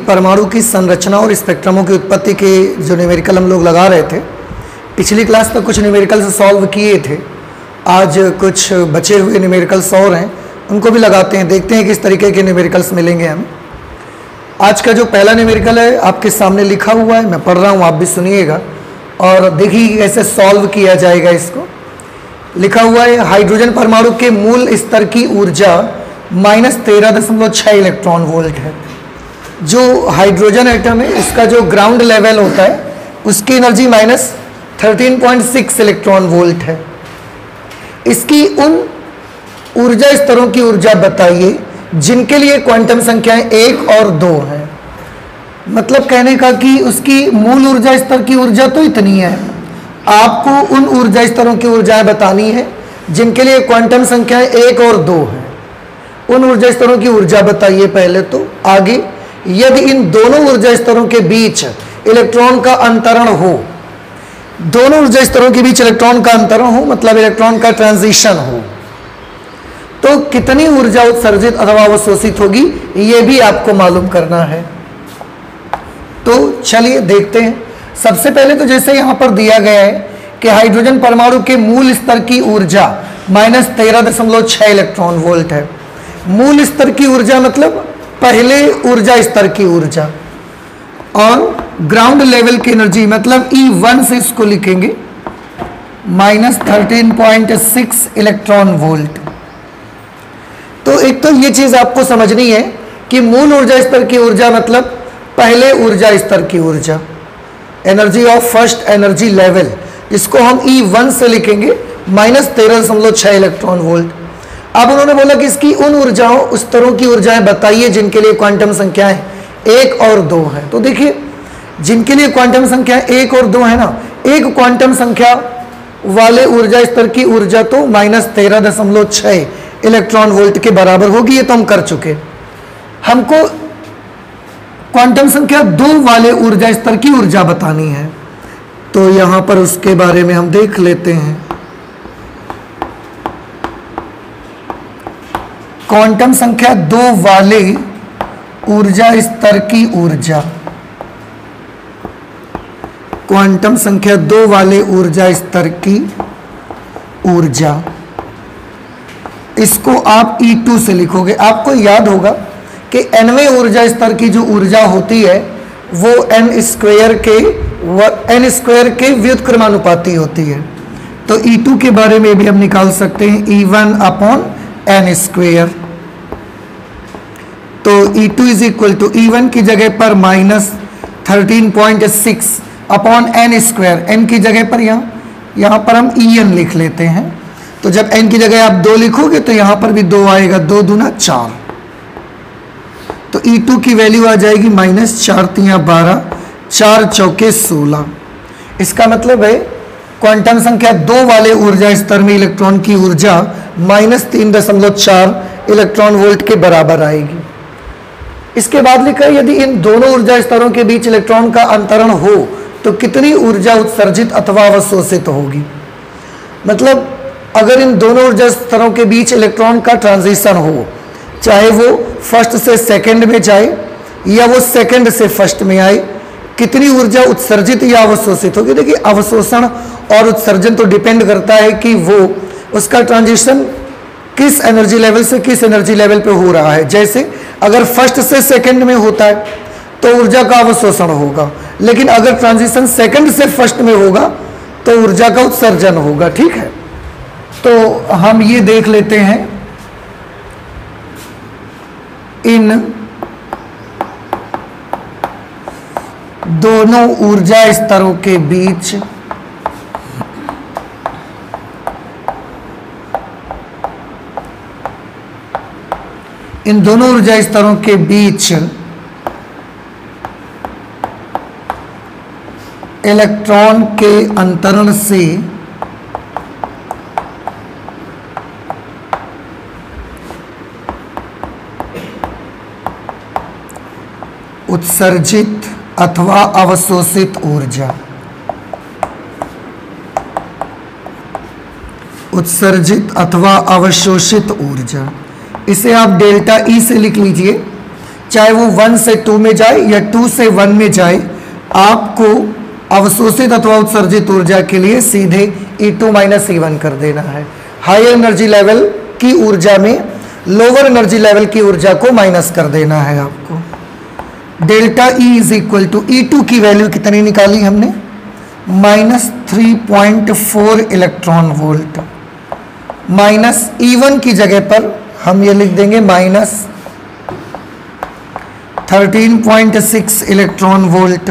परमाणु की संरचना और स्पेक्ट्रमों की उत्पत्ति के जो न्यूमेरिकल हम लोग लगा रहे थे, पिछली क्लास में कुछ न्यूमेरिकल सॉल्व किए थे। आज कुछ बचे हुए न्यूमेरिकल्स और हैं, उनको भी लगाते हैं, देखते हैं किस तरीके के न्यूमेरिकल्स मिलेंगे हमें। आज का जो पहला न्यूमेरिकल है आपके सामने लिखा हुआ है, मैं पढ़ रहा हूँ, आप भी सुनिएगा और देखिए कैसे सॉल्व किया जाएगा। इसको लिखा हुआ है, हाइड्रोजन परमाणु के मूल स्तर की ऊर्जा -13.6 इलेक्ट्रॉन वोल्ट है। जो हाइड्रोजन एटम है इसका जो ग्राउंड लेवल होता है उसकी एनर्जी -13.6 इलेक्ट्रॉन वोल्ट है। इसकी उन ऊर्जा स्तरों की ऊर्जा बताइए जिनके लिए क्वांटम संख्याएं 1 और 2 हैं। मतलब कहने का कि उसकी मूल ऊर्जा स्तर की ऊर्जा तो इतनी है, आपको उन ऊर्जा स्तरों की ऊर्जाएं बतानी है जिनके लिए क्वांटम संख्याएं 1 और 2 हैं। उन ऊर्जा स्तरों की ऊर्जा बताइए पहले। तो आगे, यदि इन दोनों ऊर्जा स्तरों के बीच इलेक्ट्रॉन का अंतरण हो, दोनों ऊर्जा स्तरों के बीच इलेक्ट्रॉन का अंतरण हो मतलब इलेक्ट्रॉन का ट्रांजिशन हो, तो कितनी ऊर्जा उत्सर्जित अथवा अवशोषित होगी, यह भी आपको मालूम करना है। तो चलिए देखते हैं। सबसे पहले तो जैसे यहां पर दिया गया है कि हाइड्रोजन परमाणु के मूल स्तर की ऊर्जा -13.6 इलेक्ट्रॉन वोल्ट है। मूल स्तर की ऊर्जा मतलब पहले ऊर्जा स्तर की ऊर्जा, और ग्राउंड लेवल की एनर्जी मतलब E1 से इसको लिखेंगे -13.6 इलेक्ट्रॉन वोल्ट। तो एक तो ये चीज आपको समझनी है कि मूल ऊर्जा स्तर की ऊर्जा मतलब पहले ऊर्जा स्तर की ऊर्जा, energy of first energy level, जिसको हम E1 से लिखेंगे -13.6 इलेक्ट्रॉन वोल्ट। अब उन्होंने बोला कि इसकी उन ऊर्जाओं, उस स्तरों की ऊर्जाएं बताइए जिनके लिए क्वांटम संख्याएं 1 और 2 हैं। तो देखिए, जिनके लिए क्वांटम संख्या 1 और 2 है ना, एक क्वांटम संख्या वाले ऊर्जा स्तर की ऊर्जा तो -13.6 इलेक्ट्रॉन वोल्ट के बराबर होगी, ये तो हम कर चुके। हमको क्वांटम संख्या 2 वाले ऊर्जा स्तर की ऊर्जा बतानी है, तो यहां पर उसके बारे में हम देख लेते हैं। क्वांटम संख्या 2 वाले ऊर्जा स्तर की ऊर्जा, क्वांटम संख्या 2 वाले ऊर्जा स्तर की ऊर्जा, इसको आप E2 से लिखोगे। आपको याद होगा कि nवें ऊर्जा स्तर की जो ऊर्जा होती है वो n स्क्वायर के व्युत्क्रमानुपाती होती है। तो E2 के बारे में भी हम निकाल सकते हैं E1/n स्क्वायर। तो E2 is equal to E1 की जगह पर -13.6/n स्क्वायर, n की जगह पर यहाँ पर हम En लिख लेते हैं। तो जब n की जगह आप 2 लिखोगे तो यहाँ पर भी 2 आएगा, 2 दूना 4। तो E2 की वैल्यू आ जाएगी -4 × 12, 4 चौके 16। इसका मतलब है क्वांटम संख्या 2 वाले ऊर्जा स्तर में इलेक्ट्रॉन की ऊर्जा -3.4 इलेक्ट्रॉन वोल्ट के बराबर आएगी। इसके बाद लिखा है, यदि इन दोनों ऊर्जा स्तरों के बीच इलेक्ट्रॉन का अंतरण हो तो कितनी ऊर्जा उत्सर्जित अथवा अवशोषित होगी। मतलब अगर इन दोनों ऊर्जा स्तरों के बीच इलेक्ट्रॉन का ट्रांजिशन हो, चाहे वो फर्स्ट से सेकंड में जाए या वो सेकंड से फर्स्ट में आए, कितनी ऊर्जा उत्सर्जित या अवशोषित होगी। देखिए, अवशोषण और उत्सर्जन तो डिपेंड करता है कि वो उसका ट्रांजिशन किस एनर्जी लेवल से किस एनर्जी लेवल पे हो रहा है। जैसे अगर फर्स्ट से सेकंड में होता है तो ऊर्जा का अवशोषण होगा, लेकिन अगर ट्रांजिशन सेकंड से फर्स्ट में होगा तो ऊर्जा का उत्सर्जन होगा। ठीक है, तो हम ये देख लेते हैं इन दोनों ऊर्जा स्तरों के बीच इलेक्ट्रॉन के अंतरण से उत्सर्जित अथवा अवशोषित ऊर्जा, उत्सर्जित अथवा अवशोषित ऊर्जा, इसे आप डेल्टा ई से लिख लीजिए। चाहे वो 1 से 2 में जाए या 2 से 1 में जाए, आपको अवशोषित अथवा उत्सर्जित ऊर्जा के लिए सीधे E2 माइनस E1 कर देना है। हायर एनर्जी लेवल की ऊर्जा में लोअर एनर्जी लेवल की ऊर्जा को माइनस कर देना है आपको। Delta E is equal to E2 की वैल्यू कितनी निकाली हमने, minus 3.4 electron volt, minus E1 की जगह पर हम ये लिख देंगे माइनस 13.6 इलेक्ट्रॉन वोल्ट।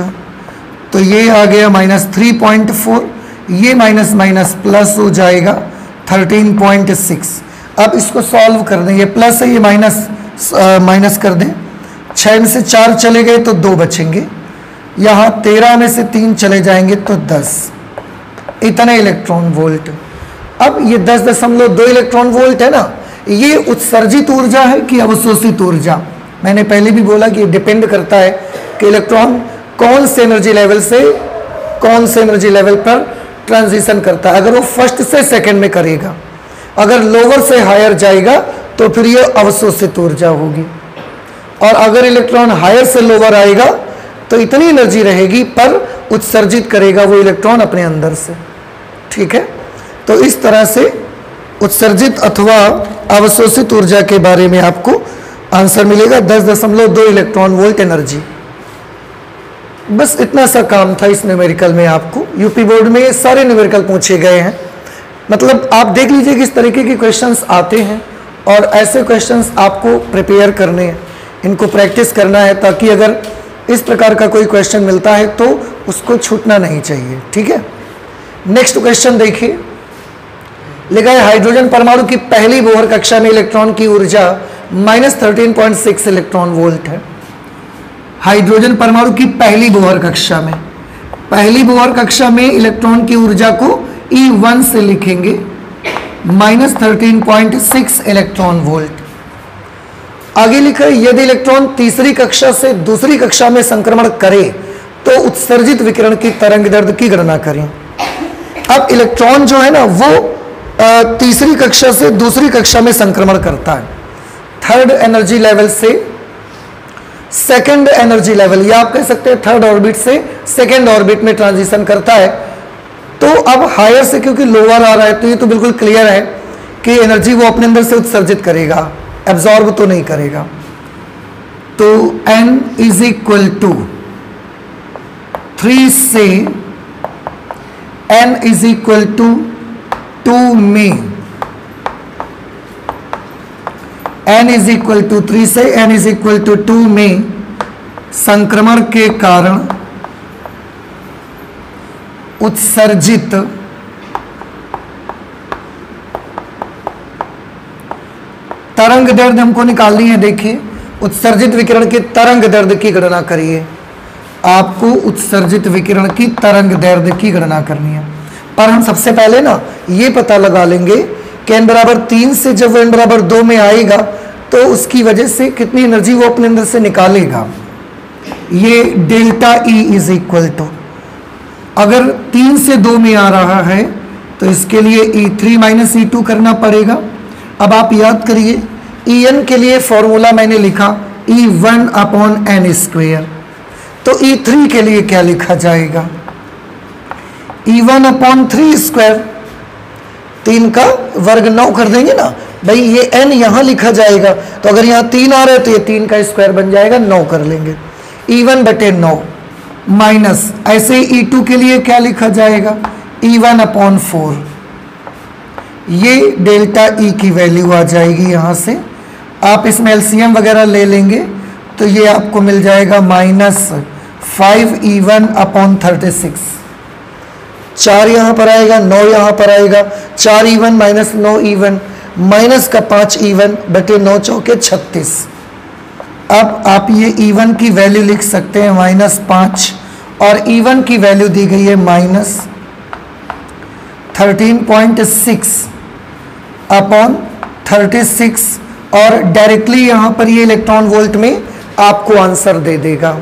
तो ये आ गया माइनस 3.4, ये माइनस माइनस प्लस हो जाएगा 13.6। अब इसको सॉल्व कर दें, ये प्लस है ये माइनस कर दें, 6 में से 4 चले गए तो 2 बचेंगे, यहाँ 13 में से 3 चले जाएंगे तो 10, इतने इलेक्ट्रॉन वोल्ट। अब ये 10.2 इलेक्ट्रॉन वोल्ट है ना, ये उत्सर्जित ऊर्जा है कि अवशोषित ऊर्जा। मैंने पहले भी बोला कि डिपेंड करता है कि इलेक्ट्रॉन कौन से एनर्जी लेवल से कौन से एनर्जी लेवल पर ट्रांजिशन करता है। अगर वो फर्स्ट से सेकंड में करेगा, अगर लोअर से हायर जाएगा तो फिर ये अवशोषित ऊर्जा होगी, और अगर इलेक्ट्रॉन हायर से लोअर आएगा तो इतनी एनर्जी रहेगी पर उत्सर्जित करेगा वो इलेक्ट्रॉन अपने अंदर से। ठीक है, तो इस तरह से उत्सर्जित अथवा अवशोषित ऊर्जा के बारे में आपको आंसर मिलेगा 10.2 इलेक्ट्रॉन वोल्ट एनर्जी। बस इतना सा काम था इस न्यूमेरिकल में। आपको यूपी बोर्ड में सारे न्यूमेरिकल पूछे गए हैं, मतलब आप देख लीजिए कि इस तरीके के क्वेश्चंस आते हैं और ऐसे क्वेश्चंस आपको प्रिपेयर करने हैं, इनको प्रैक्टिस करना है ताकि अगर इस प्रकार का कोई क्वेश्चन मिलता है तो उसको छूटना नहीं चाहिए। ठीक है, नेक्स्ट क्वेश्चन देखिए, लिखा है हाइड्रोजन परमाणु की पहली बोहर कक्षा में इलेक्ट्रॉन की ऊर्जा माइनस 13.6 इलेक्ट्रॉन वोल्ट है। हाइड्रोजन परमाणु की पहली बोहर कक्षा में, पहली बोहर कक्षा में इलेक्ट्रॉन की ऊर्जा को E1 से लिखेंगे माइनस 13.6 इलेक्ट्रॉन वोल्ट। आगे लिखा है यदि इलेक्ट्रॉन तीसरी कक्षा से दूसरी कक्षा में संक्रमण करे तो उत्सर्जित विकिरण की तरंग दैर्ध्य की गणना करें। अब इलेक्ट्रॉन जो है ना वो तीसरी कक्षा से दूसरी कक्षा में संक्रमण करता है, थर्ड एनर्जी लेवल से सेकंड एनर्जी लेवल, या आप कह सकते हैं थर्ड ऑर्बिट से सेकंड ऑर्बिट में ट्रांजिशन करता है। तो अब हायर से क्योंकि लोअर आ रहा है तो ये तो बिल्कुल क्लियर है कि एनर्जी वो अपने अंदर से उत्सर्जित करेगा, एब्जॉर्ब तो नहीं करेगा। तो n इज इक्वल टू 3 से n इज इक्वल टू 2 में, n इज इक्वल टू 3 से n इज इक्वल टू 2 में संक्रमण के कारण उत्सर्जित तरंग दैर्ध्य हमको निकालनी है। देखिए, उत्सर्जित विकिरण की तरंग दैर्ध्य की गणना करिए। आपको उत्सर्जित विकिरण की तरंग दैर्ध्य की गणना करनी है, पर हम सबसे पहले ना ये पता लगा लेंगे कि n बराबर 3 से जब वो n बराबर 2 में आएगा तो उसकी वजह से कितनी एनर्जी वो अपने अंदर से निकालेगा। ये delta E is equal to, अगर 3 से 2 में आ रहा है तो इसके लिए E3 माइनस E2 करना पड़ेगा। अब आप याद करिए En के लिए फॉर्मूला मैंने लिखा E1 अपॉन n स्क्वेयर, तो E3 के लिए क्या लिखा जाएगा, E1 अपॉन 3 स्क्वायर, 3 का वर्ग 9 कर देंगे ना भाई, ये n यहाँ लिखा जाएगा, तो अगर यहाँ 3 आ रहा है तो ये 3 का स्क्वायर बन जाएगा, 9 कर लेंगे, E1 बटे 9 माइनस, ऐसे ही E2 के लिए क्या लिखा जाएगा, E1 अपॉन 4, ये डेल्टा E की वैल्यू आ जाएगी। यहाँ से आप इसमें एलसीएम वगैरह ले लेंगे तो ये आपको मिल जाएगा माइनस 5E1 अपॉन 36, 4 यहाँ पर आएगा, 9 यहाँ पर आएगा, 4E1 माइनस 9E1 माइनस का 5E1 बटे 9 चौके 36। अब आप ये E1 की वैल्यू लिख सकते हैं माइनस 5 और E1 की वैल्यू दी गई है माइनस 13.6 अपॉन 36, और डायरेक्टली यहाँ पर ये इलेक्ट्रॉन वोल्ट में आपको आंसर दे देगा।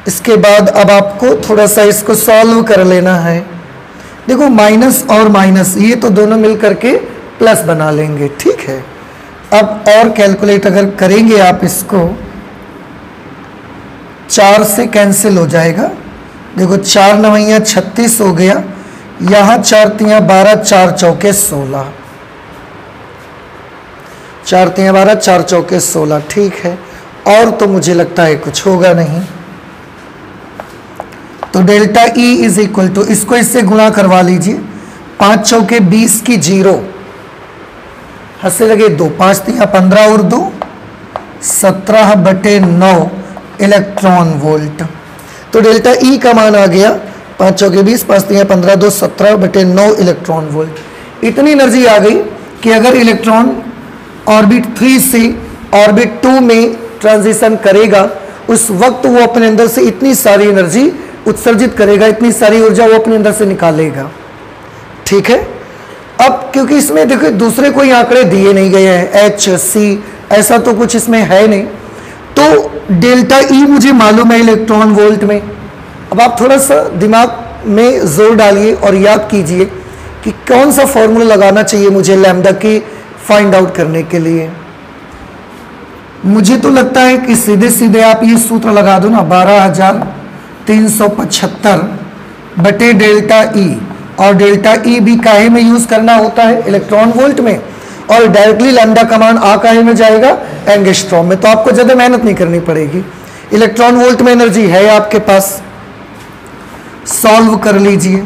इसके बाद अब आपको थोड़ा सा इसको सॉल्व कर लेना है। देखो माइनस और माइनस ये तो दोनों मिल करके प्लस बना लेंगे, ठीक है। अब और कैलकुलेट अगर करेंगे आप इसको, 4 से कैंसिल हो जाएगा। देखो 4 नवैया 36 हो गया, यहाँ 4 तियाँ 12, 4 चौके 16, 4 तियाँ 12, 4 चौके 16। ठीक है, और तो मुझे लगता है कुछ होगा नहीं। तो delta E is equal to, इसको इससे गुणा करवा लीजिए, 5 चौके 20 की 0, हंसे लगे 2, 5 तियाँ 15 और 2 17/9 इलेक्ट्रॉन वोल्ट। तो डेल्टा E का मान आ गया 5 चौके 20, 5 तियाँ 15, 2 17/9 इलेक्ट्रॉन वोल्ट। इतनी एनर्जी आ गई कि अगर इलेक्ट्रॉन ऑर्बिट 3 से ऑर्बिट 2 में ट्रांजिशन करेगा, उस वक्त वो अपने अंदर से इतनी सारी एनर्जी उत्सर्जित करेगा, इतनी सारी ऊर्जा वो अपने अंदर से निकालेगा। ठीक है, अब क्योंकि इसमें देखो दूसरे कोई आंकड़े दिए नहीं गए हैं, H, C, ऐसा तो कुछ इसमें है नहीं, तो डेल्टा E मुझे मालूम है इलेक्ट्रॉन वोल्ट में। अब आप थोड़ा सा दिमाग में जोर डालिए और याद कीजिए कि कौन सा फॉर्मूला लगाना चाहिए मुझे लैम्डा की फाइंड आउट करने के लिए। मुझे तो लगता है कि सीधे सीधे आप ये सूत्र लगा दो ना, 12,375 बटे डेल्टा E, और डेल्टा E भी काहे में यूज करना होता है, इलेक्ट्रॉन वोल्ट में, और डायरेक्टली लैम्डा का मान आ काहे में जाएगा, एंगस्ट्रॉम में। तो आपको ज़्यादा मेहनत नहीं करनी पड़ेगी, इलेक्ट्रॉन वोल्ट में एनर्जी है आपके पास। सॉल्व कर लीजिए,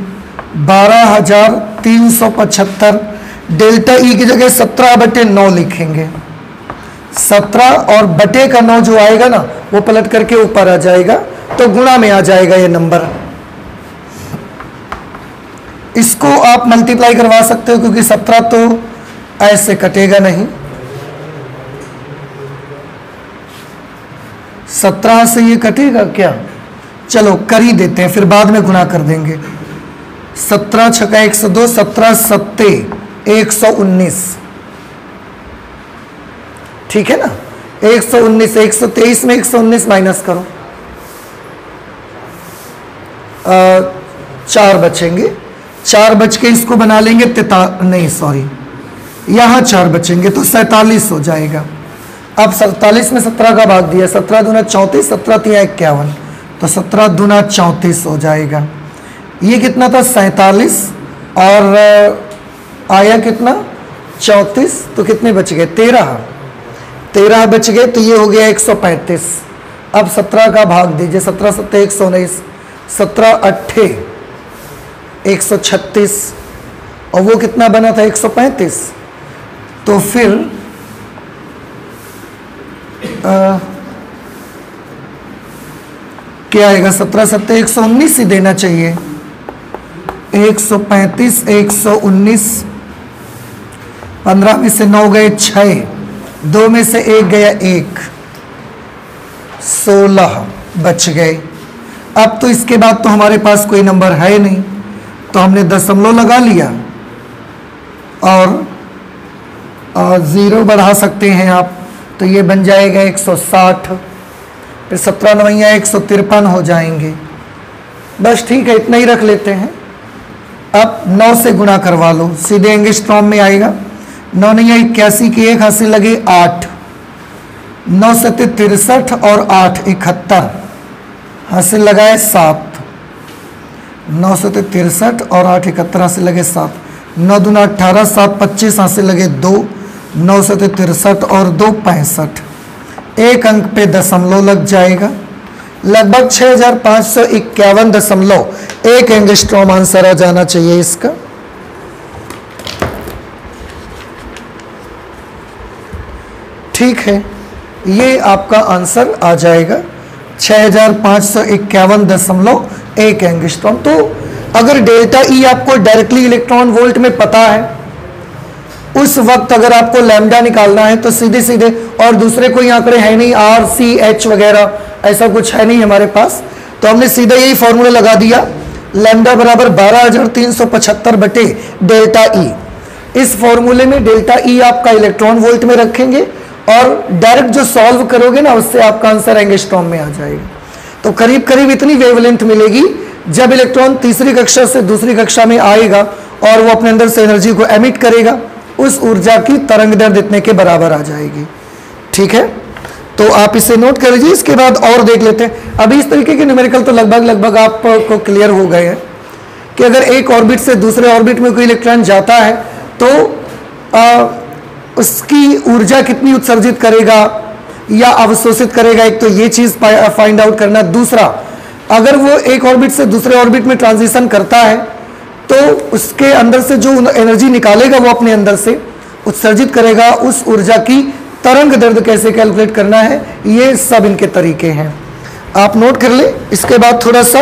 12,375 डेल्टा E की जगह 17/9 लिखेंगे, 17 और बटे का 9 जो आएगा ना वो पलट करके ऊपर आ जाएगा, तो गुणा में आ जाएगा ये नंबर। इसको आप मल्टीप्लाई करवा सकते हो क्योंकि 17 तो ऐसे कटेगा नहीं, 17 से ये कटेगा क्या, चलो कर ही देते हैं, फिर बाद में गुणा कर देंगे। 17 छक्का 102, 17 सत्ते 119, ठीक है ना, 119, 123 में 119 माइनस करो, 4 बचेंगे, 4 बच के इसको बना लेंगे नहीं सॉरी, यहाँ 4 बचेंगे तो 47 हो जाएगा। अब 47 में 17 का भाग दिया, 17 दूना 34, 17 तिया 51, तो 17 दूना 34 हो जाएगा। ये कितना था 47 और आया कितना 34, तो कितने बच गए 13 बच गए, तो ये हो गया 135। अब 17 का भाग दीजिए, 17 सत्ते 119, 17 अट्ठे 136, और वो कितना बना था 135। तो फिर क्या आएगा, 17 सत्ते 119 ही देना चाहिए, 135 119, 15 में से 9 गए 6, 2 में से 1 गया 1, 16 बच गए। अब तो इसके बाद तो हमारे पास कोई नंबर है नहीं, तो हमने दशमलव लगा लिया और 0 बढ़ा सकते हैं आप, तो ये बन जाएगा 160, फिर 17 नवैया 153 हो जाएंगे। बस ठीक है, इतना ही रख लेते हैं। अब 9 से गुणा करवा लो, सीधे एंगस्ट्रॉम में आएगा। 9 नैया 81 की 1 हासिल लगे 8, 9 सत्ते 63 और 8 71, हासिल लगाए 7, 9 सत्ते 63 और 8 71 हासिल लगे 7, 9 दूना 18, 7 25 हासिल लगे 2, 9 सत्ते 63 और 2 65, एक अंक पे दशमलव लग जाएगा, लगभग 6551.1 एंगस्ट्रॉम आंसर आ जाना चाहिए इसका। ठीक है, ये आपका आंसर आ जाएगा 6551.1 एंगस्ट्रॉम। तो अगर डेल्टा ई आपको डायरेक्टली इलेक्ट्रॉन वोल्ट में पता है, उस वक्त अगर आपको लैम्डा निकालना है तो सीधे सीधे, और दूसरे कोई आंकड़े है नहीं, आर सी एच वगैरह ऐसा कुछ है नहीं हमारे पास, तो हमने सीधा यही फॉर्मूला लगा दिया, लैम्डा बराबर 12,375 बटे डेल्टा ई। इस फॉर्मूले में डेल्टा ई आपका इलेक्ट्रॉन वोल्ट में रखेंगे और डायरेक्ट जो सॉल्व करोगे ना उससे आपका आंसर एंगस्ट्रॉम में आ जाएगा। तो करीब करीब इतनी वेवलेंथ मिलेगी जब इलेक्ट्रॉन तीसरी कक्षा से दूसरी कक्षा में आएगा और वो अपने अंदर से एनर्जी को एमिट करेगा, उस ऊर्जा की तरंग दैर्ध्य इतने के बराबर आ जाएगी। ठीक है, तो आप इसे नोट कर लीजिए। इसके बाद और देख लेते हैं। अभी इस तरीके के न्यूमेरिकल तो लगभग आपको क्लियर हो गए हैं कि अगर एक ऑर्बिट से दूसरे ऑर्बिट में कोई इलेक्ट्रॉन जाता है तो उसकी ऊर्जा कितनी उत्सर्जित करेगा या अवशोषित करेगा, एक तो ये चीज फाइंड आउट करना। दूसरा, अगर वो एक ऑर्बिट से दूसरे ऑर्बिट में ट्रांजिशन करता है तो उसके अंदर से जो एनर्जी निकालेगा वो अपने अंदर से उत्सर्जित करेगा। उस ऊर्जा की तरंग दैर्ध्य कैसे कैलकुलेट करना है, ये सब इनके तरीके हैं, आप नोट कर ले। इसके बाद थोड़ा सा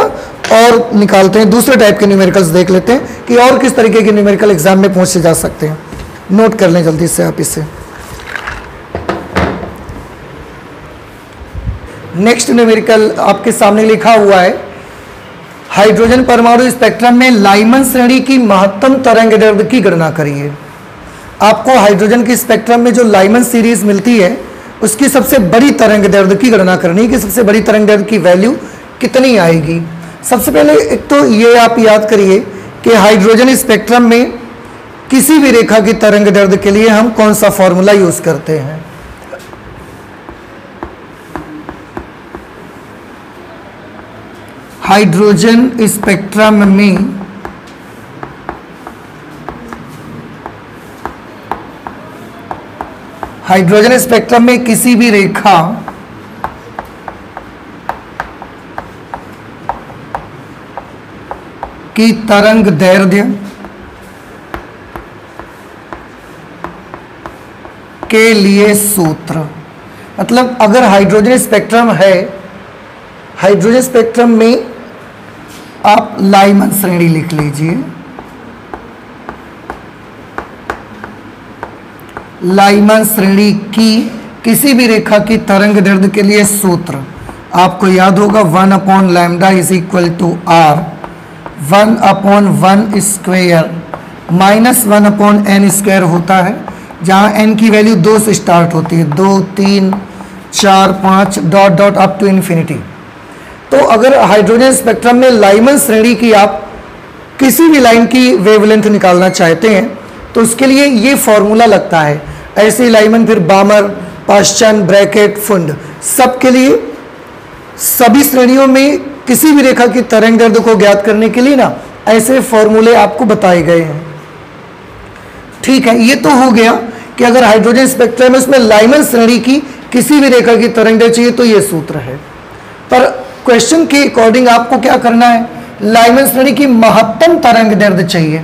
और निकालते हैं, दूसरे टाइप के न्यूमेरिकल्स देख लेते हैं कि और किस तरीके के न्यूमेरिकल एग्जाम में पहुंचे जा सकते हैं। नोट कर लें जल्दी से आप इसे। नेक्स्ट न्यूमेरिकल आपके सामने लिखा हुआ है, हाइड्रोजन परमाणु स्पेक्ट्रम में लाइमन श्रेणी की महत्तम तरंग दैर्ध्य की गणना करिए। आपको हाइड्रोजन के स्पेक्ट्रम में जो लाइमन सीरीज मिलती है उसकी सबसे बड़ी तरंग दैर्ध्य की गणना करनी है कि सबसे बड़ी तरंग दैर्ध्य की वैल्यू कितनी आएगी। सबसे पहले एक तो ये आप याद करिए कि हाइड्रोजन स्पेक्ट्रम में किसी भी रेखा की तरंग दैर्ध्य के लिए हम कौन सा फॉर्मूला यूज करते हैं। हाइड्रोजन स्पेक्ट्रम में किसी भी रेखा की तरंग दैर्ध्य के लिए सूत्र, मतलब अगर हाइड्रोजन स्पेक्ट्रम है, हाइड्रोजन स्पेक्ट्रम में आप लाइमन श्रेणी लिख लीजिए। लाइमन श्रेणी की किसी भी रेखा की तरंग दैर्ध्य के लिए सूत्र आपको याद होगा 1/λ = r 1/1 स्क्वायर माइनस 1/n² होता है, जहां n की वैल्यू 2 से स्टार्ट होती है, 2 3 4 5 dot dot up to infinity. तो अगर हाइड्रोजन स्पेक्ट्रम में लाइमन श्रेणी की आप किसी भी लाइन की वेवलेंथ निकालना चाहते हैं तो उसके लिए ये फॉर्मूला लगता है। ऐसे लाइमन, फिर बामर, पाश्चन, ब्रैकेट, फुंड, सब के लिए सभी श्रेणियों में किसी भी रेखा की तरंग दैर्ध्य को ज्ञात करने के लिए ना ऐसे फॉर्मूले आपको बताए गए हैं। ठीक है, ये तो हो गया कि अगर हाइड्रोजन स्पेक्ट्रम में उसमें लाइमन श्रेणी की किसी भी रेखा की तरंग दैर्ध्य चाहिए तो ये सूत्र है। पर क्वेश्चन के अकॉर्डिंग आपको क्या करना है, लाइमन श्रेणी की महत्तम तरंग दैर्ध्य चाहिए,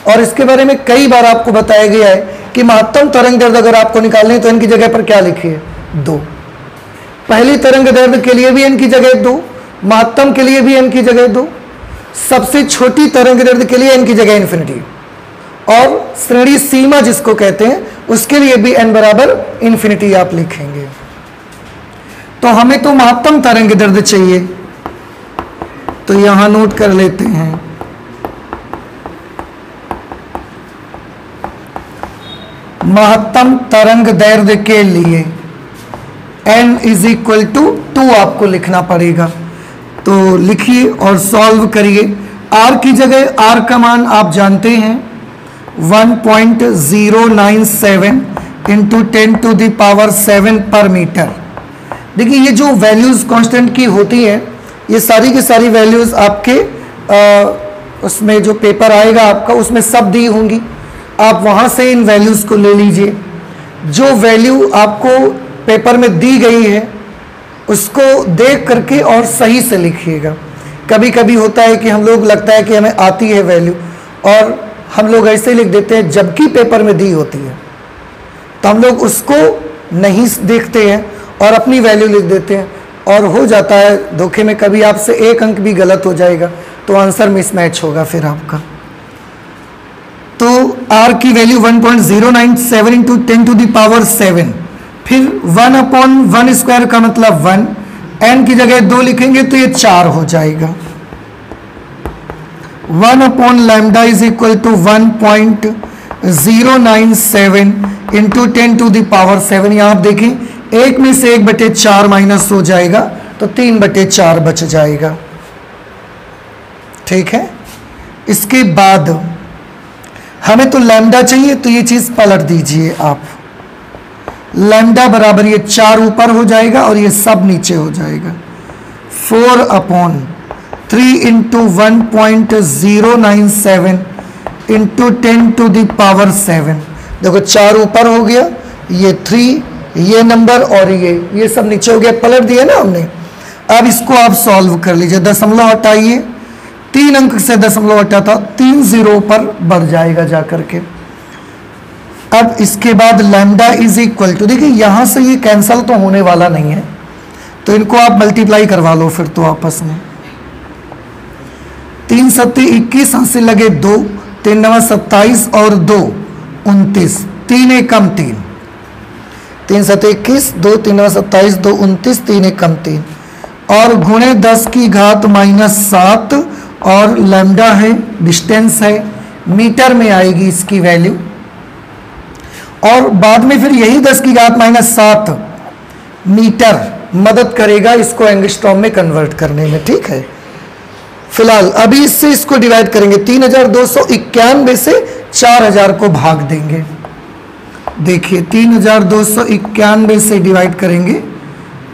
और इसके बारे में कई बार आपको बताया गया है कि महत्तम तरंग दैर्ध्य अगर आपको निकालनी है तो इनकी जगह पर क्या लिखिए, 2। पहली तरंग दैर्ध्य के लिए भी n की जगह 2, महत्तम के लिए भी n की जगह 2, सबसे छोटी तरंग दैर्ध्य के लिए n की जगह इन्फिनिटी, और श्रेणी सीमा जिसको कहते हैं उसके लिए भी n बराबर इन्फिनिटी आप लिखेंगे। तो हमें तो महत्तम तरंग दैर्ध्य चाहिए, तो यहां नोट कर लेते हैं महत्तम तरंग दैर्ध्य के लिए n = 2 आपको लिखना पड़ेगा। तो लिखिए और सॉल्व करिए। r की जगह r का मान आप जानते हैं 1.097 × 10⁻7 पर मीटर। देखिए ये जो वैल्यूज़ कांस्टेंट की होती हैं ये सारी की सारी वैल्यूज़ आपके उसमें जो पेपर आएगा आपका उसमें सब दी होंगी, आप वहाँ से इन वैल्यूज़ को ले लीजिए। जो वैल्यू आपको पेपर में दी गई है उसको देख करके और सही से लिखिएगा। कभी कभी होता है कि हम लोग लगता है कि हमें आती है वैल्यू और हम लोग ऐसे लिख देते हैं जबकि पेपर में दी होती है, तो हम लोग उसको नहीं देखते हैं और अपनी वैल्यू लिख देते हैं और हो जाता है धोखे में, कभी आपसे 1 अंक भी गलत हो जाएगा तो आंसर मिसमैच होगा फिर आपका। तो r की वैल्यू 1.097 × 10⁻7, फिर 1/1² का मतलब 1, n की जगह 2 लिखेंगे तो ये 4 हो जाएगा। 1/λ = 1.097 × 10⁻7। यहाँ आप देखें 1 में से 1/4 माइनस हो जाएगा तो 3/4 बच जाएगा। ठीक है, इसके बाद हमें तो लैम्डा चाहिए, तो ये चीज पलट दीजिए आप। लैम्डा बराबर ये 4 ऊपर हो जाएगा और ये सब नीचे हो जाएगा। 4/3 इंटू 1.097 इंटू 10⁻7। देखो 4 ऊपर हो गया, ये 3, ये नंबर और ये सब नीचे हो गया, पलट दिया ना हमने। अब इसको आप सॉल्व कर लीजिए, दशमलव हटाइए, 3 अंक से दशमलव हटाता 3 0 पर बढ़ जाएगा जा करके। अब इसके बाद लैम्डा इज इक्वल टू, देखिए यहां से ये कैंसल तो होने वाला नहीं है, तो इनको आप मल्टीप्लाई करवा लो फिर तो आपस में। 3 7 21, हाथ लगे 2, 3 9 27 और 2 29, 3 एकम 3, 3 7 21, 2 3 9 27, 2 29, 3 एकम 3 और गुणे 10 की घात -7 और लैम्डा है, डिस्टेंस है, मीटर में आएगी इसकी वैल्यू। और बाद में फिर यही 10 की घात -7 मीटर मदद करेगा इसको एंगस्ट्रॉम में कन्वर्ट करने में, ठीक है। फिलहाल अभी इससे इसको डिवाइड करेंगे, 3291 से 4000 को भाग देंगे। देखिए 3291 से डिवाइड करेंगे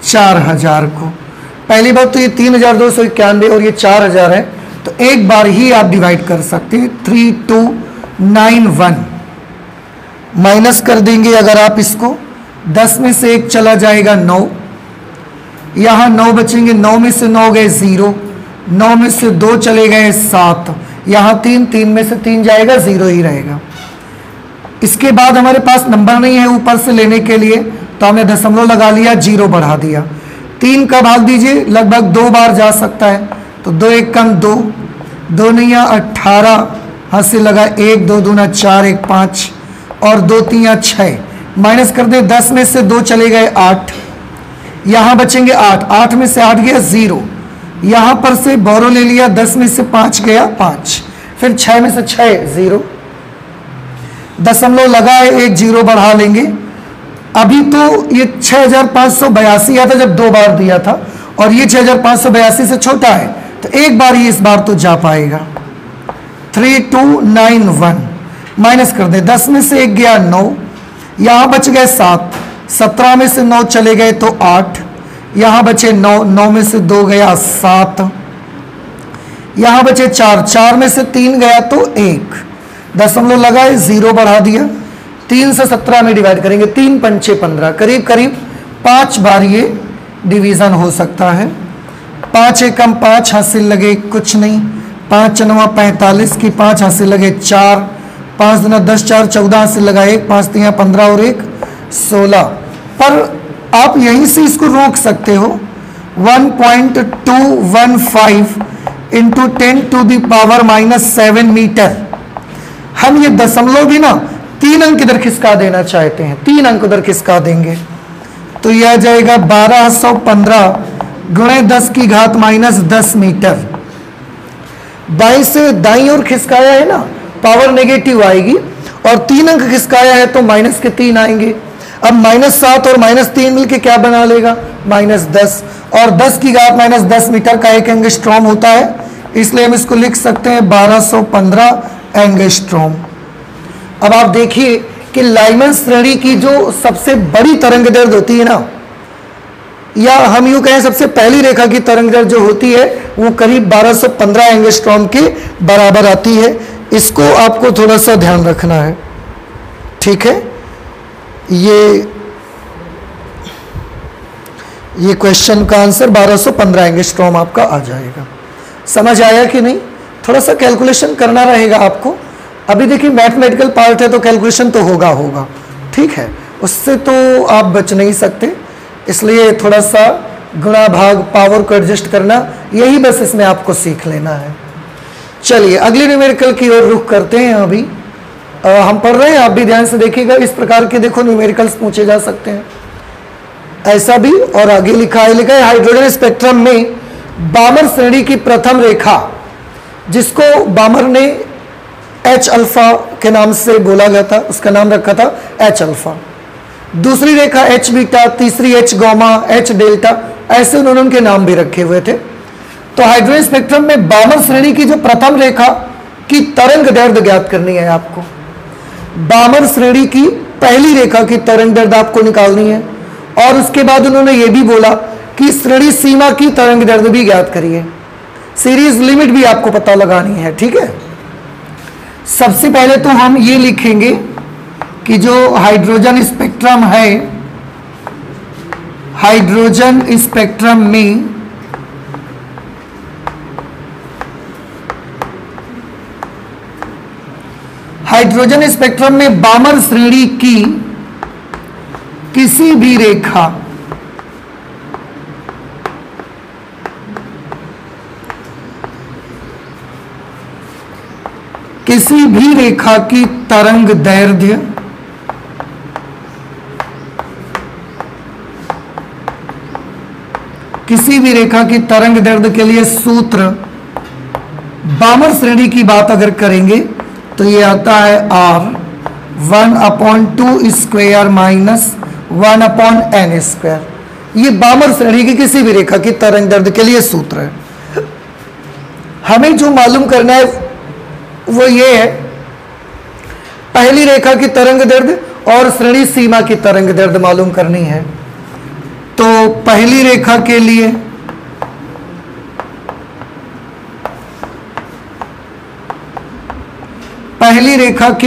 4000 को। पहली बात तो ये 3291 और ये 4000 है, तो एक बार ही आप डिवाइड कर सकते हैं। 3291 माइनस कर देंगे अगर आप इसको, 10 में से 1 चला जाएगा 9, यहाँ 9 बचेंगे, 9 में से 9 गए 0, 9 में से 2 चले गए 7, यहाँ 3 में से 3 जाएगा 0 ही रहेगा। इसके बाद हमारे पास नंबर नहीं है ऊपर से लेने के लिए, तो हमने दशमलव लगा लिया, 0 बढ़ा दिया। 3 का भाग दीजिए, लगभग 2 बार जा सकता है, तो 2 एकम 2, 2 9 18, हाथ से लगा 1, 2 दूना 4, 1 5 और 2 3 6। माइनस कर दे, 10 में से 2 चले गए 8, यहाँ बचेंगे 8, 8 में से 8 गया 0, यहाँ पर से बोरो ले लिया, 10 में से 5 गया 5, फिर 6 में से 6 0, दशमलव लगा है, 1 0 बढ़ा लेंगे। अभी तो ये 6582 आता जब 2 बार दिया था, और ये 6582 से छोटा है, तो एक बार ही इस बार तो जा पाएगा। 3291 माइनस कर दे, 10 में से 1 गया 9, यहाँ बच गए 7, 17 में से 9 चले गए तो 8, यहाँ बचे 9, 9 में से 2 गया 7, यहाँ बचे 4, 4 में से 3 गया तो 1, दशमलव लगाए 0 बढ़ा दिया। 3 से 17 में डिवाइड करेंगे, 3 पंचे 15, करीब करीब 5 बार ये डिवीजन हो सकता है। 5 एकम 5, हासिल लगे कुछ नहीं, 5 9 45 की 5 हासिल लगे 4, 5 दूना 10 4 14 हासिल लगा 1, 5 3 15 और 1 16। पर आप यहीं से इसको रोक सकते हो। 1.215 इंटू 10⁻⁻7 मीटर। हम ये दशमलव भी ना 3 अंक इधर खिसका देना चाहते हैं, 3 अंक उधर खिसका देंगे, तो यह आ जाएगा 1215 गुणे 10 की घात -10 मीटर। बाएं से दाईं ओर खिसकाया है ना, पावर नेगेटिव आएगी, और 3 अंक खिसकाया है तो माइनस के 3 आएंगे। अब -7 और -3 मिलके क्या बना लेगा, -10, और 10 की घात -10 मीटर का एक एंगस्ट्रॉम होता है, इसलिए हम इसको लिख सकते हैं 1215 एंगस्ट्रॉम। अब आप देखिए कि लाइमन श्रेणी की जो सबसे बड़ी तरंग दैर्घ्य होती है ना, या हम यूं कहें सबसे पहली रेखा की तरंग दैर्घ्य जो होती है, वो करीब 1215 एंगस्ट्रॉम के बराबर आती है। इसको आपको थोड़ा सा ध्यान रखना है, ठीक है। ये क्वेश्चन का आंसर 1215 एंगस्ट्रॉम आपका आ जाएगा। समझ आया कि नहीं? थोड़ा सा कैलकुलेशन करना रहेगा आपको। अभी देखिए मैथमेटिकल पार्ट है तो कैलकुलेशन तो होगा, ठीक है, उससे तो आप बच नहीं सकते, इसलिए थोड़ा सा गुणा भाग पावर को एडजस्ट करना, यही बस इसमें आपको सीख लेना है। चलिए अगले न्यूमेरिकल की ओर रुख करते हैं। अभी हम पढ़ रहे हैं, आप भी ध्यान से देखिएगा। इस प्रकार के देखो न्यूमेरिकल्स पूछे जा सकते हैं, ऐसा भी। और आगे लिखा है हाइड्रोजन स्पेक्ट्रम में बामर श्रेणी की प्रथम रेखा, जिसको बामर ने H अल्फा के नाम से बोला गया था, उसका नाम रखा था H अल्फा। दूसरी रेखा H बीटा, तीसरी H गामा, H डेल्टा, ऐसे उन्होंने उनके नाम भी रखे हुए थे। तो हाइड्रोजन स्पेक्ट्रम में बामर श्रेणी की जो प्रथम रेखा की तरंग दैर्घ्य ज्ञात करनी है आपको। बामर श्रेणी की पहली रेखा की तरंग दैर्ध्य आपको निकालनी है, और उसके बाद उन्होंने ये भी बोला कि श्रेणी सीमा की तरंग दैर्ध्य भी ज्ञात करिए, सीरीज लिमिट भी आपको पता लगानी है। ठीक है, सबसे पहले तो हम ये लिखेंगे कि जो हाइड्रोजन स्पेक्ट्रम है, हाइड्रोजन स्पेक्ट्रम में बामर श्रेणी की किसी भी रेखा की तरंग दैर्ध्य के लिए सूत्र, बामर श्रेणी की बात अगर करेंगे तो ये आता है R 1/2 square minus 1/n square. ये बामर श्रेणी की किसी भी रेखा की तरंग दैर्ध्य के लिए सूत्र है। हमें जो मालूम करना है वो ये है, पहली रेखा की तरंग दैर्ध्य और श्रेणी सीमा की तरंग दैर्ध्य मालूम करनी है। तो पहली रेखा के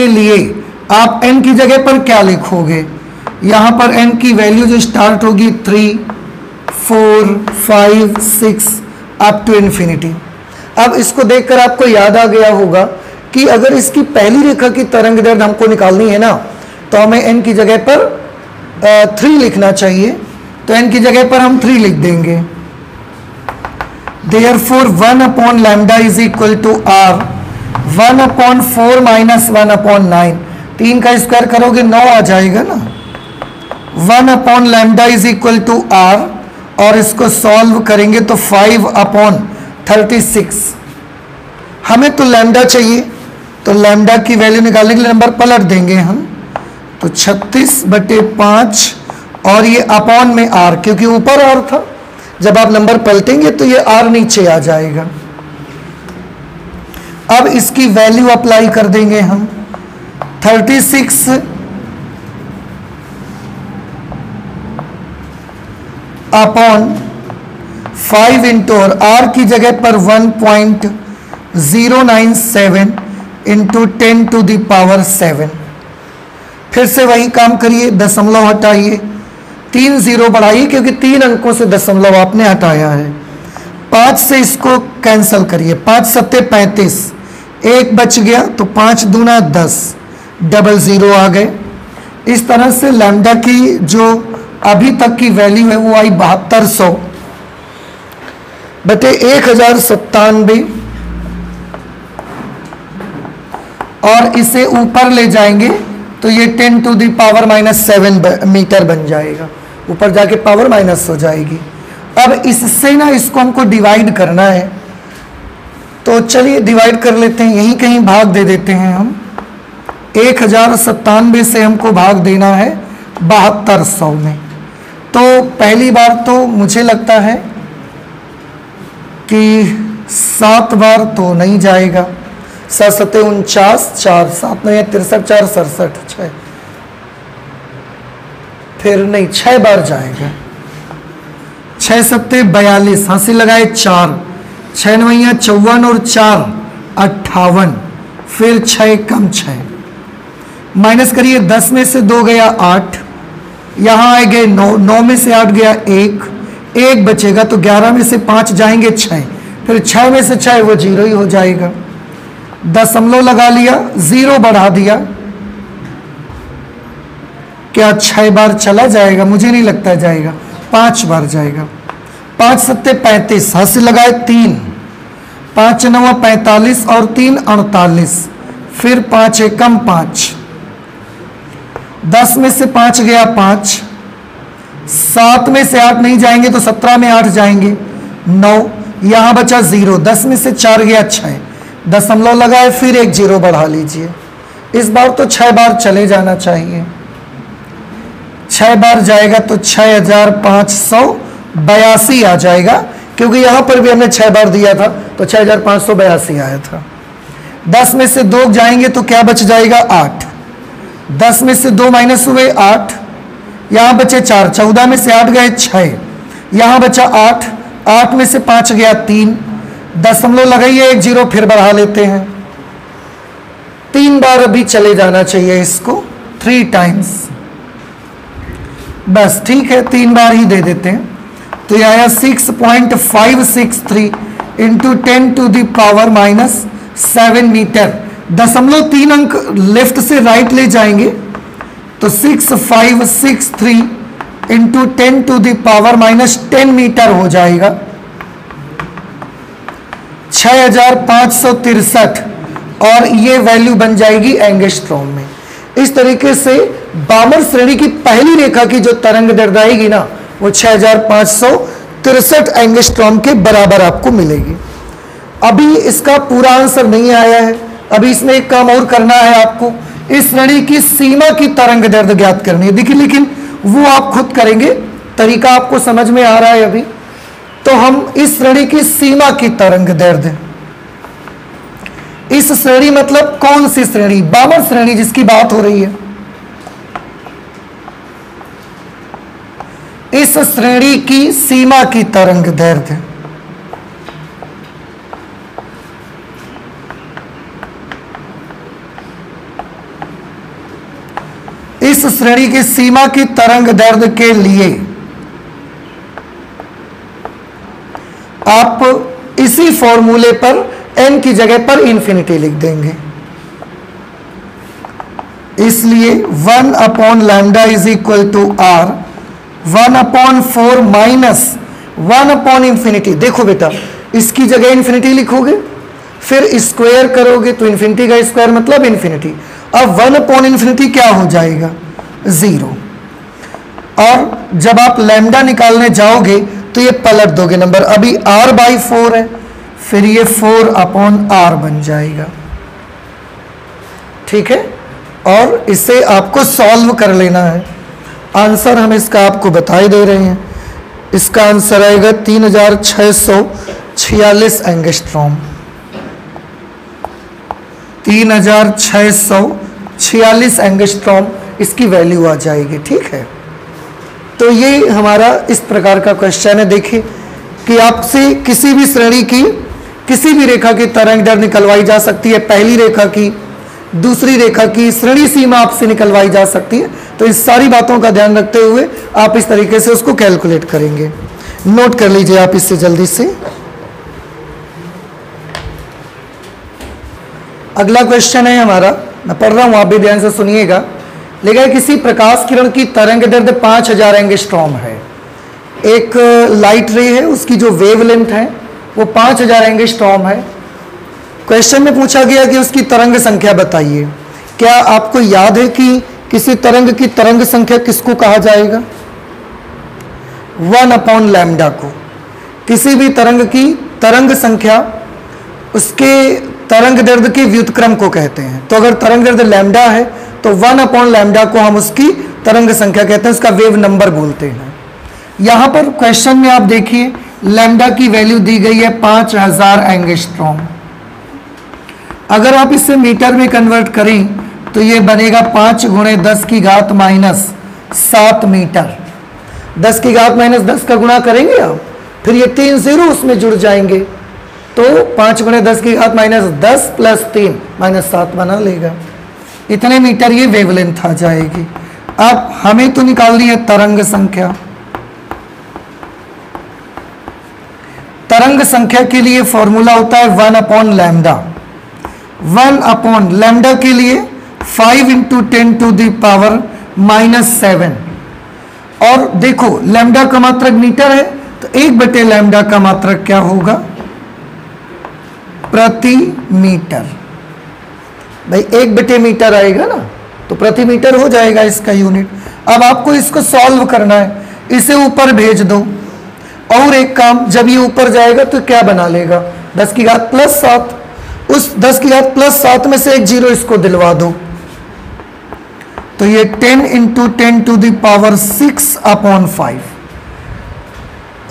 लिए आप n की जगह पर क्या लिखोगे? यहां पर n की वैल्यू जो स्टार्ट होगी 3, 4, 5, 6 अप टू इन्फिनिटी। अब इसको देखकर आपको याद आ गया होगा कि अगर इसकी पहली रेखा की तरंग दैर्ध्य हमको निकालनी है ना, तो हमें n की जगह पर 3 लिखना चाहिए। तो n की जगह पर हम 3 लिख देंगे। Therefore 1/λ is equal to R 1/4 minus 1/9। 3 का स्क्वायर करोगे 9 आ जाएगा ना। 1/λ is equal to R, और इसको सॉल्व करेंगे तो 5/36। हमें तो लैम्डा चाहिए, तो लैम्डा की वैल्यू निकालने के लिए नंबर पलट देंगे हम। तो 36/5 और ये अपॉन में R, क्योंकि ऊपर R था, जब आप नंबर पलटेंगे तो ये R नीचे आ जाएगा। अब इसकी वैल्यू अप्लाई कर देंगे हम। 36 अपॉन 5 इंटू, और R की जगह पर 1.097 इंटू 10⁻7। फिर से वही काम करिए, दशमलव हटाइए, 3 0 बढ़ाइए, क्योंकि 3 अंकों से दशमलव आपने हटाया है। 5 से इसको कैंसल करिए, 5 7 35, 1 बच गया, तो 5 दूना 10, 00 आ गए। इस तरह से लैम्डा की जो अभी तक की वैल्यू है वो आई 7200/1097, और इसे ऊपर ले जाएंगे तो ये 10⁻⁻7 मीटर बन जाएगा। ऊपर जाके पावर माइनस हो जाएगी। अब इससे ना इसको हमको डिवाइड करना है, तो चलिए डिवाइड कर लेते हैं, यहीं कहीं भाग दे देते हैं हम। 1097 से हमको भाग देना है 7200 में। तो पहली बार तो मुझे लगता है कि 7 बार तो नहीं जाएगा। 7 7 49, 4 7 9 63, 4 67, 6, फिर नहीं 6 बार जाएगा। 6 7 42, हंसी लगाए 4, 6 9 54 और 4 58, फिर 6 कम 6, माइनस करिए, 10 में से 2 गया 8, यहाँ आए गए 9, 9 में से 8 गया 1 बचेगा, तो 11 में से 5 जाएंगे 6, फिर 6 में से 6 वो 0 ही हो जाएगा। दशमलव लगा लिया, 0 बढ़ा दिया, क्या 6 बार चला जाएगा? मुझे नहीं लगता जाएगा, 5 बार जाएगा। 5 7 35, हंसी लगाए 3, 5 9 45 और 3 48, फिर 5 एकम 5, 10 में से 5 गया 5, 7 में से 8 नहीं जाएंगे तो 17 में 8 जाएंगे 9, यहाँ बचा 0, 10 में से 4 गया 6, दशमलव लगाए, फिर 1 0 बढ़ा लीजिए। इस बार तो 6 बार चले जाना चाहिए। 6 बार जाएगा तो 6582 आ जाएगा, क्योंकि यहाँ पर भी हमने 6 बार दिया था तो 6582 आया था। 10 में से 2 जाएंगे तो क्या बच जाएगा 8, 10 में से 2 माइनस हुए 8, यहाँ बचे 4, 14 में से 8 गए 6, यहाँ बचा 8, 8 में से 5 गया 3, दशमलव लगाइए 1 0 फिर बढ़ा लेते हैं, 3 बार अभी चले जाना चाहिए इसको, 3 टाइम्स, बस ठीक है 3 बार ही दे देते हैं। तो यह आया 6.563 into 10 to the power -7 metre. 0.3 अंक लेफ्ट से राइट ले जाएंगे तो 6563 into 10 to the power -10 metre हो जाएगा 6563, और ये वैल्यू बन जाएगी एंगस्ट्रॉम में। इस तरीके से बामर श्रेणी की पहली रेखा की जो तरंग दैर्ध्य आएगी ना वो 6563 एंगस्ट्रॉम के बराबर आपको मिलेगी। अभी इसका पूरा आंसर नहीं आया है, अभी इसमें एक काम और करना है आपको, इस श्रेणी की सीमा की तरंग दैर्ध्य ज्ञात करनी है। देखिए लेकिन वो आप खुद करेंगे, तरीका आपको समझ में आ रहा है अभी। तो हम इस श्रेणी की सीमा की तरंग दैर्ध्य, इस श्रेणी मतलब कौन सी श्रेणी? बामर श्रेणी जिसकी बात हो रही है, इस श्रेणी की सीमा की तरंग दैर्ध्य, इस श्रेणी की सीमा की तरंग दैर्ध्य के लिए आप इसी फॉर्मूले पर n की जगह पर इन्फिनिटी लिख देंगे। इसलिए 1/λ is equal to r 1/4 minus 1/∞। देखो बेटा, इसकी जगह इन्फिनिटी लिखोगे, फिर स्क्वायर करोगे तो इन्फिनिटी का स्क्वायर मतलब इन्फिनिटी। अब 1/∞ क्या हो जाएगा? 0। और जब आप लैम्डा निकालने जाओगे तो ये पलट दोगे नंबर, अभी r/4 है, फिर ये 4/r बन जाएगा। ठीक है, और इसे आपको सॉल्व कर लेना है। आंसर हम इसका आपको बता ही दे रहे हैं। इसका आंसर आएगा 3646 एंगस्ट्रॉम, 3646 एंगस्ट्रॉम इसकी वैल्यू आ जाएगी। ठीक है, तो ये हमारा इस प्रकार का क्वेश्चन है। देखिए कि आपसे किसी भी श्रेणी की किसी भी रेखा की तरंग दैर्ध्य निकलवाई जा सकती है, पहली रेखा की, दूसरी रेखा की श्रेणी सीमा आपसे निकलवाई जा सकती है। तो इस सारी बातों का ध्यान रखते हुए आप इस तरीके से उसको कैलकुलेट करेंगे। नोट कर लीजिए आप इससे जल्दी से। अगला क्वेश्चन है हमारा, मैं पढ़ रहा हूं, आप भी ध्यान से सुनिएगा। लेकिन किसी प्रकाश किरण की तरंग दैर्ध्य 5000 एंगस्ट्रॉम है। एक लाइट रे है, उसकी जो वेवलेंथ है वो 5000 एंगस्ट्रॉम है। क्वेश्चन में पूछा गया कि उसकी तरंग संख्या बताइए। क्या आपको याद है कि किसी तरंग की तरंग संख्या किसको कहा जाएगा? 1/λ को। किसी भी तरंग की तरंग संख्या उसके तरंग दैर्ध्य के व्युत्क्रम को कहते हैं। तो अगर तरंग दैर्ध्य लैम्डा है तो 1/λ को हम उसकी तरंग संख्या कहते हैं, उसका वेव नंबर बोलते हैं। यहां पर क्वेश्चन में आप देखिए लैम्डा की वैल्यू दी गई है 5000 एंगस्ट्रॉम। अगर आप इसे मीटर में कन्वर्ट करें तो ये बनेगा 5 × 10⁻⁷ मीटर। 10⁻⁻10 का गुणा करेंगे आप, फिर ये 3 0 उसमें जुड़ जाएंगे तो 5 × 10⁻10 प्लस 3 -7 बना लेगा। इतने मीटर ये वेवलेंथ आ जाएगी। अब हमें तो निकालनी है तरंग संख्या। तरंग संख्या के लिए फॉर्मूला होता है 1/λ। 1/λ के लिए 5 × 10⁻⁻7। और देखो लैम्डा का मात्रक मीटर है तो 1/λ का मात्रक क्या होगा? प्रति मीटर। भाई 1/मीटर आएगा ना, तो प्रति मीटर हो जाएगा इसका यूनिट। अब आपको इसको सॉल्व करना है, इसे ऊपर भेज दो। और एक काम, जब ये ऊपर जाएगा तो क्या बना लेगा? 10⁻+7। उस 10⁻+7 में से एक 0 इसको दिलवा दो तो ये 10 × 10⁻⁶/5।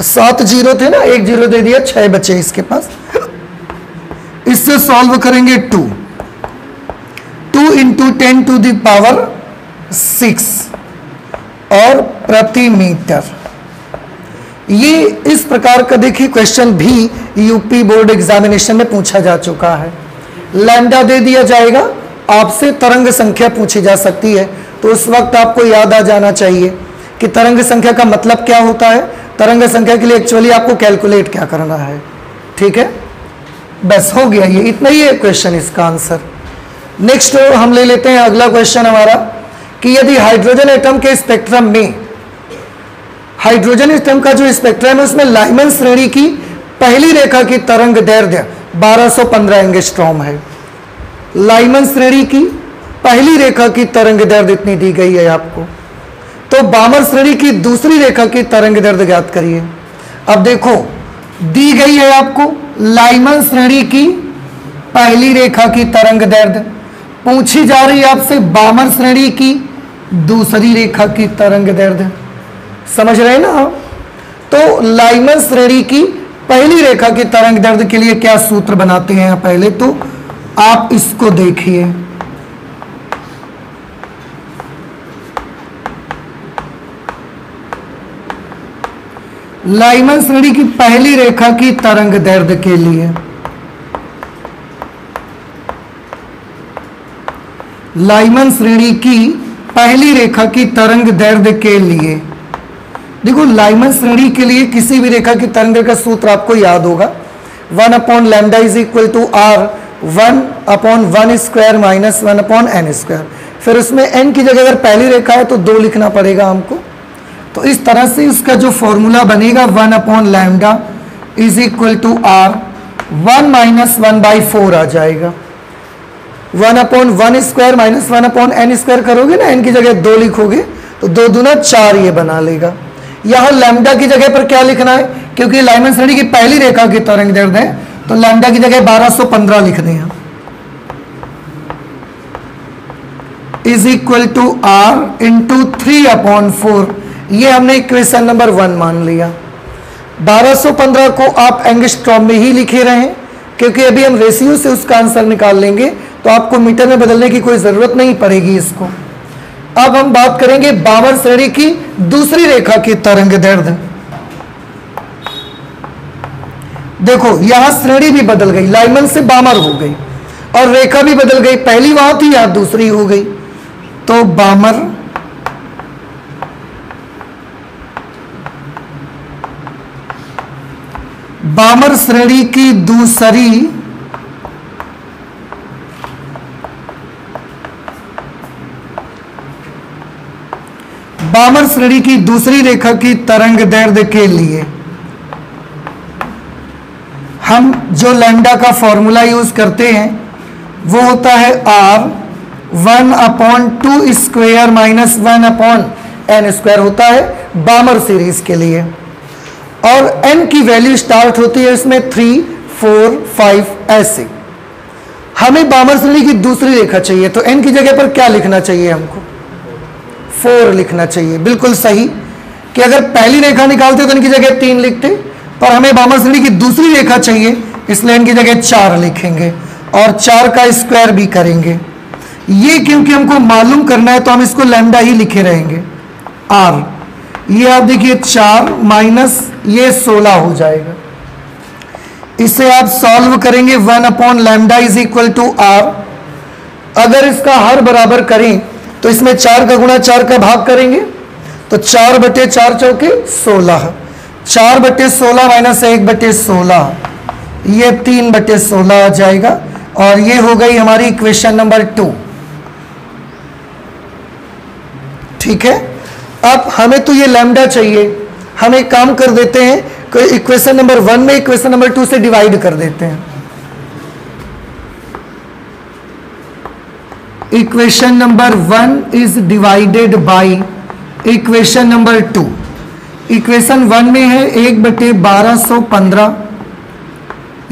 7 0 थे ना, एक 0 दे दिया, 6 बचे इसके पास। इससे सॉल्व करेंगे 2 × 10⁻⁷ 6 और प्रति मीटर। ये इस प्रकार का देखिए क्वेश्चन भी यूपी बोर्ड एग्जामिनेशन में पूछा जा चुका है। लैम्डा दे दिया जाएगा, आपसे तरंग संख्या पूछी जा सकती है, तो उस वक्त आपको याद आ जाना चाहिए कि तरंग संख्या का मतलब क्या होता है। तरंग संख्या के लिए एक्चुअली आपको कैलकुलेट क्या करना है। ठीक है, बस हो गया, ये इतना ही है क्वेश्चन, इसका आंसर। नेक्स्ट हम ले लेते हैं अगला क्वेश्चन हमारा कि यदि हाइड्रोजन एटम के स्पेक्ट्रम में, हाइड्रोजन एटम का जो स्पेक्ट्रम है उसमें लाइमन श्रेणी की पहली रेखा की तरंग दैर्ध्य 1215 एंगस्ट्रॉम है। लाइमन श्रेणी की पहली रेखा की तरंग दैर्ध्य इतनी दी गई है आपको। तो बामर श्रेणी की दूसरी रेखा की तरंग दैर्ध्य ज्ञात करिए। अब देखो दी गई है आपको लाइमन श्रेणी की पहली रेखा की तरंग दैर्ध्य, पूछी जा रही है आपसे बामर श्रेणी की दूसरी रेखा की तरंग दैर्ध्य। समझ रहे हैं ना? तो लाइमन श्रेणी की पहली रेखा की तरंग दैर्ध्य के लिए क्या सूत्र बनाते हैं पहले तो आप इसको देखिए। लाइमन श्रेणी की पहली रेखा की तरंग दैर्ध्य के लिए, लाइमन श्रेणी की पहली रेखा की तरंग दैर्ध्य के लिए, देखो लाइमन श्रेणी के लिए किसी भी रेखा की तरंग दैर्ध्य का सूत्र आपको याद होगा, 1/λ is equal to r 1/1 square minus 1/n square. फिर उसमें n की जगह अगर पहली रेखा है तो 2 लिखना पड़ेगा हमको। तो इस तरह से इसका जो फॉर्मूला बनेगा 1/λ is equal to r 1 minus 1/4 आ जाएगा। 1/1 स्क्वायर माइनस 1/n स्क्वायर करोगे ना, n की जगह 2 लिखोगे तो 2 दूना 4 ये बना लेगा। यहां लैम्डा की जगह पर क्या लिखना है, क्योंकि लाइमन श्रेणी की पहली रेखा की तरंग दैर्ध्य है तो लैम्डा की जगह 1215 लिख दें is equal to r into 3/4। ये हमने इक्वेशन नंबर 1 मान लिया। 1215 को आप एंगस्ट्रॉम में ही लिखे रहें, क्योंकि अभी हम रेशियो से उसका आंसर निकाल लेंगे तो आपको मीटर में बदलने की कोई जरूरत नहीं पड़ेगी इसको। अब हम बात करेंगे बामर श्रेणी की दूसरी रेखा की तरंग दैर्ध्य। देखो यहां श्रेणी भी बदल गई, लाइमन से बामर हो गई और रेखा भी बदल गई, पहली वहां थी यहां दूसरी हो गई। तो बामर बामर श्रेणी की दूसरी बामर श्रेणी की दूसरी रेखा की तरंग दैर्ध्य के लिए हम जो लैम्डा का फॉर्मूला यूज करते हैं वो होता है r 1/2 square minus 1/n square होता है बामर सीरीज के लिए। और n की वैल्यू स्टार्ट होती है इसमें 3, 4, 5 ऐसे। हमें बामर श्रेणी की दूसरी रेखा चाहिए तो n की जगह पर क्या लिखना चाहिए हमको, 4 लिखना चाहिए। बिल्कुल सही कि अगर पहली रेखा निकालते तो n की जगह 3 लिखते, पर हमें बामर श्रेणी की दूसरी रेखा चाहिए इसलिए n की जगह 4 लिखेंगे और 4 का स्क्वायर भी करेंगे। ये क्योंकि हमको मालूम करना है तो हम इसको लैम्डा ही लिखे रहेंगे r। ये आप देखिए 4 माइनस ये 16 हो जाएगा। इसे आप सॉल्व करेंगे 1/λ इज इक्वल टू r। अगर इसका हर बराबर करें तो इसमें 4 का गुणा 4 का भाग करेंगे तो 4/4 चौके 16, 4/16 माइनस 1/16 ये 3/16 आ जाएगा और ये हो गई हमारी इक्वेशन नंबर 2। ठीक है, अब हमें तो ये लैम्डा चाहिए, हम एक काम कर देते हैं कि इक्वेशन नंबर 1 में इक्वेशन नंबर 2 से डिवाइड कर देते हैं। Equation number 1 is divided by equation number 2। Equation 1 में है 1/1215,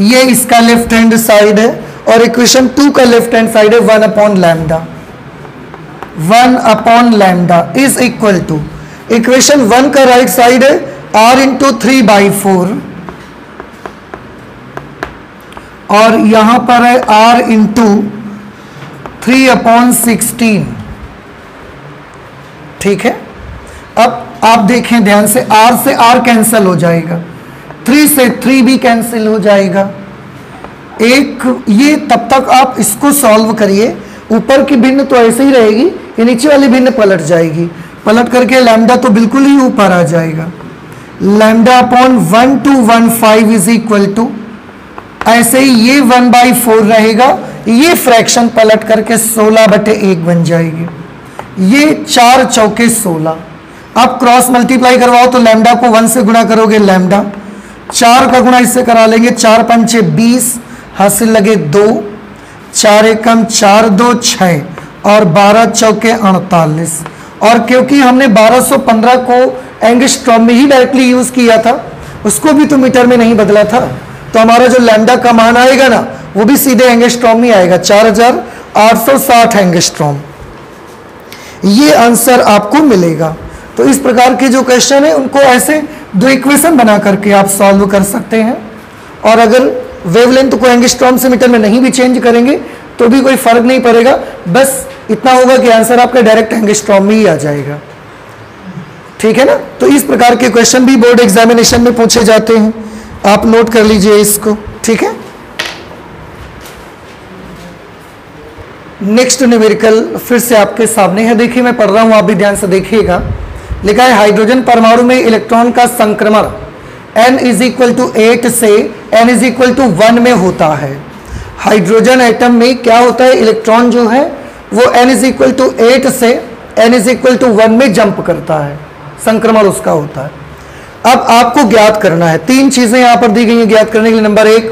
ये इसका लेफ्ट हैंड साइड है और इक्वेशन 2 का लेफ्ट हैंड साइड है 1/λ। 1/λ इज इक्वल टू इक्वेशन 1 का राइट साइड है r इंटू 3/4 और यहां पर है r इंटू 3/16। ठीक है। अब आप देखें ध्यान से, R कैंसिल हो जाएगा, 3 से 3 भी कैंसिल हो जाएगा। ये तब तक आप इसको सॉल्व करिए, ऊपर की भिन्न तो ऐसे ही रहेगी, ये नीचे वाली भिन्न पलट जाएगी, पलट करके लैम्डा तो बिल्कुल ही ऊपर आ जाएगा। Lambda upon 1215 is equal to, ऐसे ही ये 1/4 रहेगा, ये फ्रैक्शन पलट करके 16/1 बन जाएगी। ये 4 चौके 16, आप क्रॉस मल्टीप्लाई करवाओ तो लैम्डा को 1 से गुणा करोगे, लैम्डा 4 का गुणा इससे करा लेंगे, 4 पंचे 20, हासिल लगे 2, 4 एकम 4 2 6 और 12 चौके 48। और क्योंकि हमने 1215 को एंगस्ट्रॉम में ही डायरेक्टली यूज किया था, उसको भी तो मीटर में नहीं बदला था, तो हमारा जो लैम्डा का मान आएगा ना वो भी सीधे एंगस्ट्रॉम में आएगा, 4860 एंगस्ट्रॉम। ये आंसर आपको मिलेगा। तो इस प्रकार के जो क्वेश्चन है उनको ऐसे 2 इक्वेशन बना करके आप सॉल्व कर सकते हैं। और अगर वेवलेंथ को एंगस्ट्रॉम से मीटर में नहीं भी चेंज करेंगे तो भी कोई फर्क नहीं पड़ेगा, बस इतना होगा कि आंसर आपका डायरेक्ट एंगस्ट्रॉम में ही आ जाएगा। ठीक है ना। तो इस प्रकार के क्वेश्चन भी बोर्ड एग्जामिनेशन में पूछे जाते हैं, आप नोट कर लीजिए इसको। ठीक है। नेक्स्ट न्यूमेरिकल फिर से आपके सामने है, देखिए मैं पढ़ रहा हूं, आप भी ध्यान से देखिएगा। लिखा है हाइड्रोजन परमाणु में इलेक्ट्रॉन का संक्रमण n = 8 से n = 1 में होता है। हाइड्रोजन एटम में क्या होता है, इलेक्ट्रॉन जो है वो n = 8 से n = 1 में जंप करता है, संक्रमण उसका होता है। अब आपको ज्ञात करना है, 3 चीजें यहां पर दी गई हैं ज्ञात करने के लिए। नंबर 1,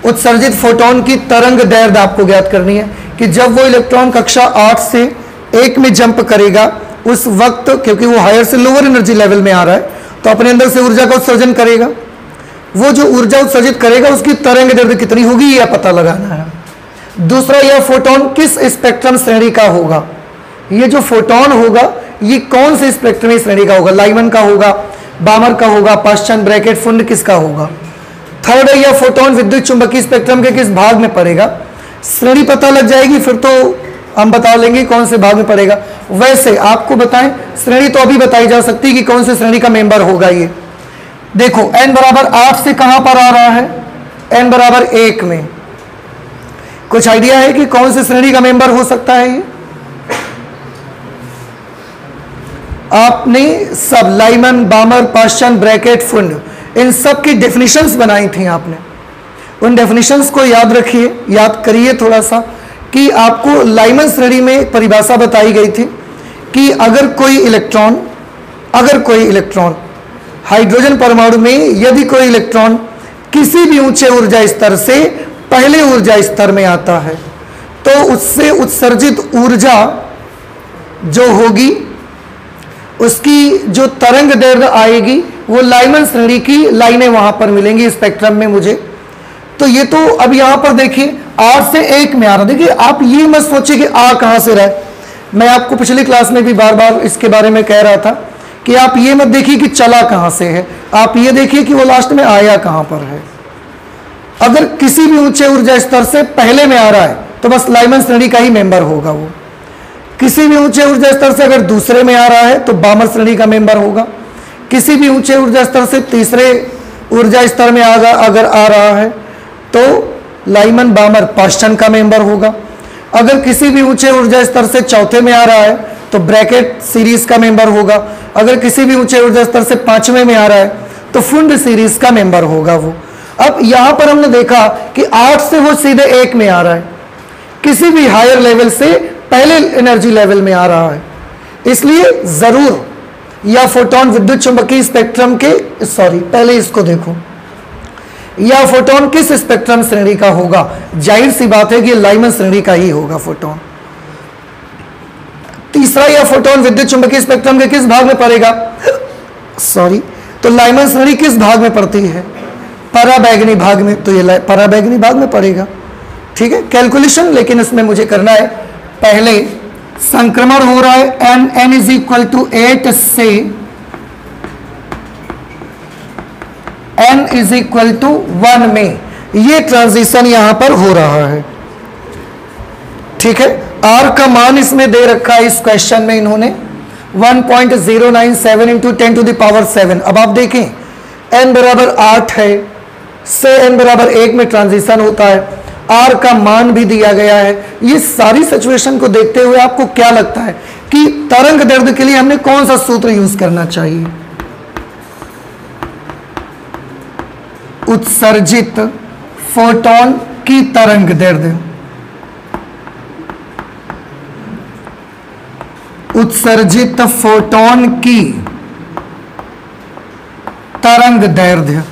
उत्सर्जित फोटोन की तरंग दैर्ध्य आपको ज्ञात करनी है कि जब वो इलेक्ट्रॉन कक्षा 8 से 1 में जंप करेगा उस वक्त, क्योंकि वो हायर से लोअर एनर्जी लेवल में आ रहा है तो अपने अंदर से ऊर्जा का उत्सर्जन करेगा, वो जो ऊर्जा उत्सर्जित करेगा उसकी तरंग दैर्ध्य कितनी होगी यह पता लगाना है। दूसरा, यह फोटोन किस स्पेक्ट्रम श्रेणी का होगा, ये जो फोटोन होगा ये कौन से स्पेक्ट्रम श्रेणी का होगा, लाइमन का होगा, बामर का होगा, पाश्चन ब्रैकेट फुंड किसका होगा। थर्ड है, यह फोटोन विद्युत चुंबकीय स्पेक्ट्रम के किस भाग में पड़ेगा, श्रेणी पता लग जाएगी फिर तो हम बता लेंगे कौन से भाग में पड़ेगा। वैसे आपको बताएं, श्रेणी तो अभी बताई जा सकती है कि कौन से श्रेणी का मेंबर होगा। ये देखो n बराबर 8 से कहां पर आ रहा है, n बराबर 1 में। कुछ आइडिया है कि कौन से श्रेणी का मेंबर हो सकता है ये? आपने सब लाइमन, बामर, पाश्चन, ब्रैकेट, फुंड, इन सब की डेफिनेशंस बनाई थी आपने, उन डेफिनेशंस को याद रखिए, याद करिए थोड़ा सा कि आपको लाइमन श्रेणी में परिभाषा बताई गई थी कि अगर कोई इलेक्ट्रॉन हाइड्रोजन परमाणु में यदि कोई इलेक्ट्रॉन किसी भी ऊंचे ऊर्जा स्तर से पहले ऊर्जा स्तर में आता है तो उससे उत्सर्जित ऊर्जा जो होगी उसकी जो तरंग दैर्ध्य आएगी वो लाइमन श्रेणी की लाइनें वहां पर मिलेंगी स्पेक्ट्रम में मुझे। तो ये तो अब यहां पर देखिए 8 से 1 में आ रहा। देखिए आप ये मत सोचिए कि आ कहां से रहा है, मैं आपको पिछली क्लास में भी बार बार इसके बारे में कह रहा था कि आप ये मत देखिए कि चला कहां से है, आप ये देखिए कि वो लास्ट में आया कहां पर है। अगर किसी भी ऊंचे ऊर्जा स्तर से पहले में आ रहा है तो बस लाइमन श्रेणी का ही मेंबर होगा वो। किसी भी ऊंचे ऊर्जा स्तर से अगर दूसरे में आ रहा है तो बामर श्रेणी का मेंबर होगा। किसी भी ऊंचे ऊर्जा स्तर से तीसरे ऊर्जा स्तर में अगर आ रहा है तो लाइमन, बामर, पाश्चन का मेंबर होगा। अगर किसी भी ऊंचे ऊर्जा स्तर से चौथे में आ रहा है तो ब्रैकेट सीरीज का मेंबर होगा। अगर किसी भी ऊंचे ऊर्जा स्तर से 5वें में आ रहा है तो फुंड सीरीज का मेंबर होगा वो। अब यहां पर हमने देखा कि 8 से वो सीधे 1 में आ रहा है, किसी भी हायर लेवल से पहले एनर्जी लेवल में आ रहा है, इसलिए जरूर या फोटोन विद्युत चुंबकीय स्पेक्ट्रम के पहले इसको देखो, या फोटोन किस स्पेक्ट्रम श्रेणी का होगा। जाहिर सी बात है कि लाइमन श्रेणी का ही होगा फोटोन। तीसरा, या फोटोन विद्युत चुंबकीय स्पेक्ट्रम के किस भाग में पड़ेगा, तो लाइमन श्रेणी किस भाग में पड़ती है, पराबैंगनी भाग में, तो ये पराबैंगनी भाग में पड़ेगा। ठीक है, कैलकुलेशन लेकिन इसमें मुझे करना है, पहले संक्रमण हो रहा है n = 8 से n = 1 में, ये ट्रांजिशन यहां पर हो रहा है। ठीक है, r का मान इसमें दे रखा है इस क्वेश्चन में इन्होंने, 1.097 इंटू 10 टू द पावर 7। अब आप देखें n बराबर 8 है, से n बराबर 1 में ट्रांजिशन होता है, r का मान भी दिया गया है। ये सारी सिचुएशन को देखते हुए आपको क्या लगता है कि तरंग दैर्ध्य के लिए हमने कौन सा सूत्र यूज करना चाहिए? उत्सर्जित फोटोन की तरंग दैर्ध्य, उत्सर्जित फोटोन की तरंग दैर्ध्य,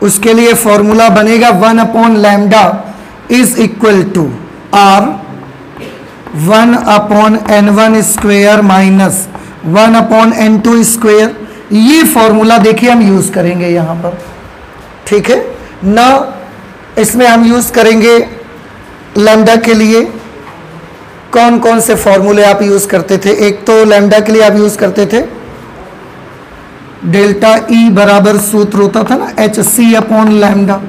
उसके लिए फॉर्मूला बनेगा 1/λ is equal to r 1/n1 square minus 1/n2 square. ये फॉर्मूला देखिए हम यूज करेंगे यहां पर, ठीक है ना। इसमें हम यूज करेंगे लैम्डा के लिए कौन कौन से फॉर्मूले आप यूज करते थे? एक तो लैम्डा के लिए आप यूज करते थे डेल्टा ई बराबर सूत्र होता था ना HC/λ।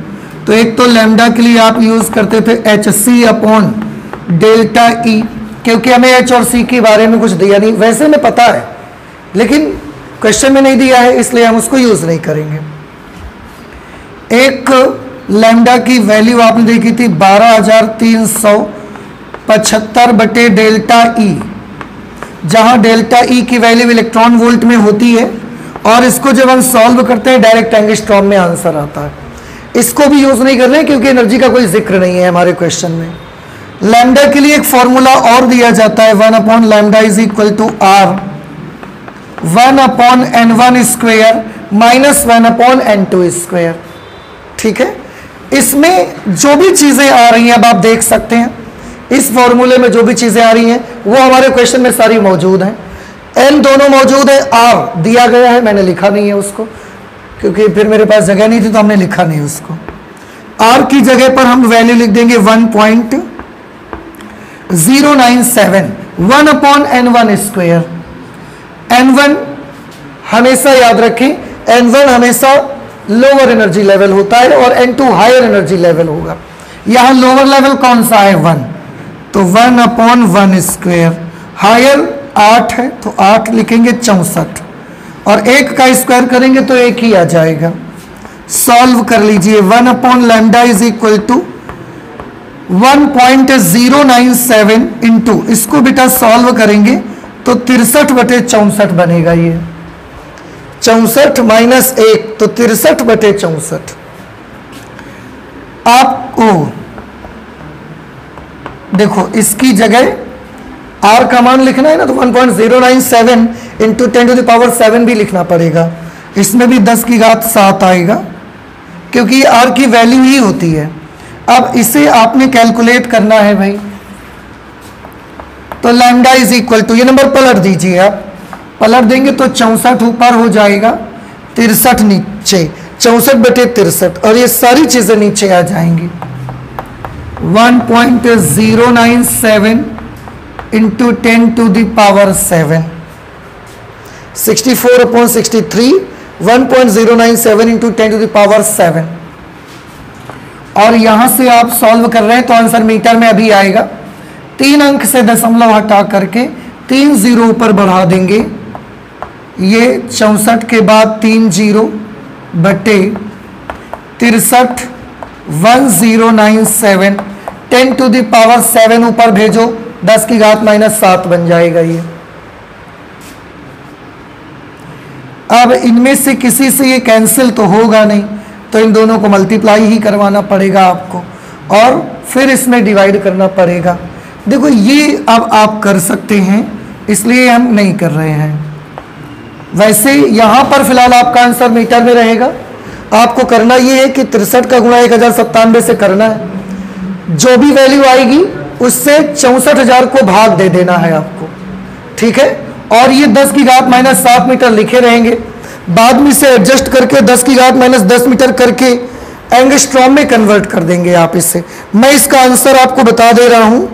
तो एक तो लैम्डा के लिए आप यूज करते थे HC/डेल्टा ई, क्योंकि हमें H और C के बारे में कुछ दिया नहीं, वैसे में पता है लेकिन क्वेश्चन में नहीं दिया है इसलिए हम उसको यूज नहीं करेंगे। एक लैम्डा की वैल्यू आपने देखी थी 12,375/डेल्टा ई, जहां डेल्टा ई की वैल्यू इलेक्ट्रॉन वोल्ट में होती है और इसको जब हम सॉल्व करते हैं डायरेक्ट एंगस्ट्रॉम में आंसर आता है। इसको भी यूज नहीं कर रहे हैं क्योंकि एनर्जी का कोई जिक्र नहीं है हमारे क्वेश्चन में। लैम्डा के लिए एक फॉर्मूला और दिया जाता है 1/λ is equal to r 1/n1 square minus 1/n2 square, ठीक है। इसमें जो भी चीजें आ रही हैं अब आप देख सकते हैं, इस फॉर्मूले में जो भी चीजें आ रही हैं वो हमारे क्वेश्चन में सारी मौजूद हैं। n दोनों मौजूद है, r दिया गया है, मैंने लिखा नहीं है उसको क्योंकि फिर मेरे पास जगह नहीं थी तो हमने लिखा नहीं उसको। r की जगह पर हम वैल्यू लिख देंगे 1.097 1/n1 स्क्वेयर। n1 हमेशा याद रखें, n1 हमेशा लोअर एनर्जी लेवल होता है और n2 हायर एनर्जी लेवल होगा। यहां लोअर लेवल कौन सा है? 1, तो 1/1 स्क्वेयर। हायर 8 है तो 8 लिखेंगे 64 और 1 का स्क्वायर करेंगे तो 1 ही आ जाएगा। सॉल्व कर लीजिए 1/λ इज इक्वल टू 1.097 इंटू, इसको बेटा सॉल्व करेंगे तो 63/64 बनेगा। ये 64 माइनस 1 तो 63/64। आपको देखो इसकी जगह r का मान लिखना है ना, तो 1.097 इंटू 10 टू द पावर 7 भी लिखना पड़ेगा। इसमें भी 10 की घात 7 आएगा क्योंकि r की वैल्यू ही होती है। अब इसे आपने कैलकुलेट करना है भाई, तो लैम्डा इज इक्वल टू, ये नंबर पलट दीजिए आप, पलट देंगे तो 64 ऊपर हो जाएगा, 63 नीचे, 64/63 और ये सारी चीजें नीचे आ जाएंगी। 1.097 into 10 to the power 7, 64/63 1.097 into 10 to the power 7। और यहां से आप सॉल्व कर रहे हैं तो आंसर मीटर में अभी आएगा। 3 अंक से दशमलव हटा करके 3 जीरो ऊपर बढ़ा देंगे, ये 64 के बाद 3 जीरो बटे 63 1097 10 टू द पावर 7 ऊपर भेजो, 10 की घात -7 बन जाएगा ये। अब इनमें से किसी से ये कैंसिल तो होगा नहीं, तो इन दोनों को मल्टीप्लाई ही करवाना पड़ेगा आपको और फिर इसमें डिवाइड करना पड़ेगा। देखो ये अब आप कर सकते हैं, इसलिए हम नहीं कर रहे हैं। वैसे यहां पर फिलहाल आपका आंसर मीटर में रहेगा। आपको करना ये है कि 63 का गुणा 1097 से करना है, जो भी वैल्यू आएगी उससे 64,000 को भाग दे देना है आपको, ठीक है। और ये 10 की घात -7 मीटर लिखे रहेंगे, बाद में से एडजस्ट करके 10 की घात -10 मीटर करके एंगस्ट्रॉम में कन्वर्ट कर देंगे आप इससे। मैं इसका आंसर आपको बता दे रहा हूं,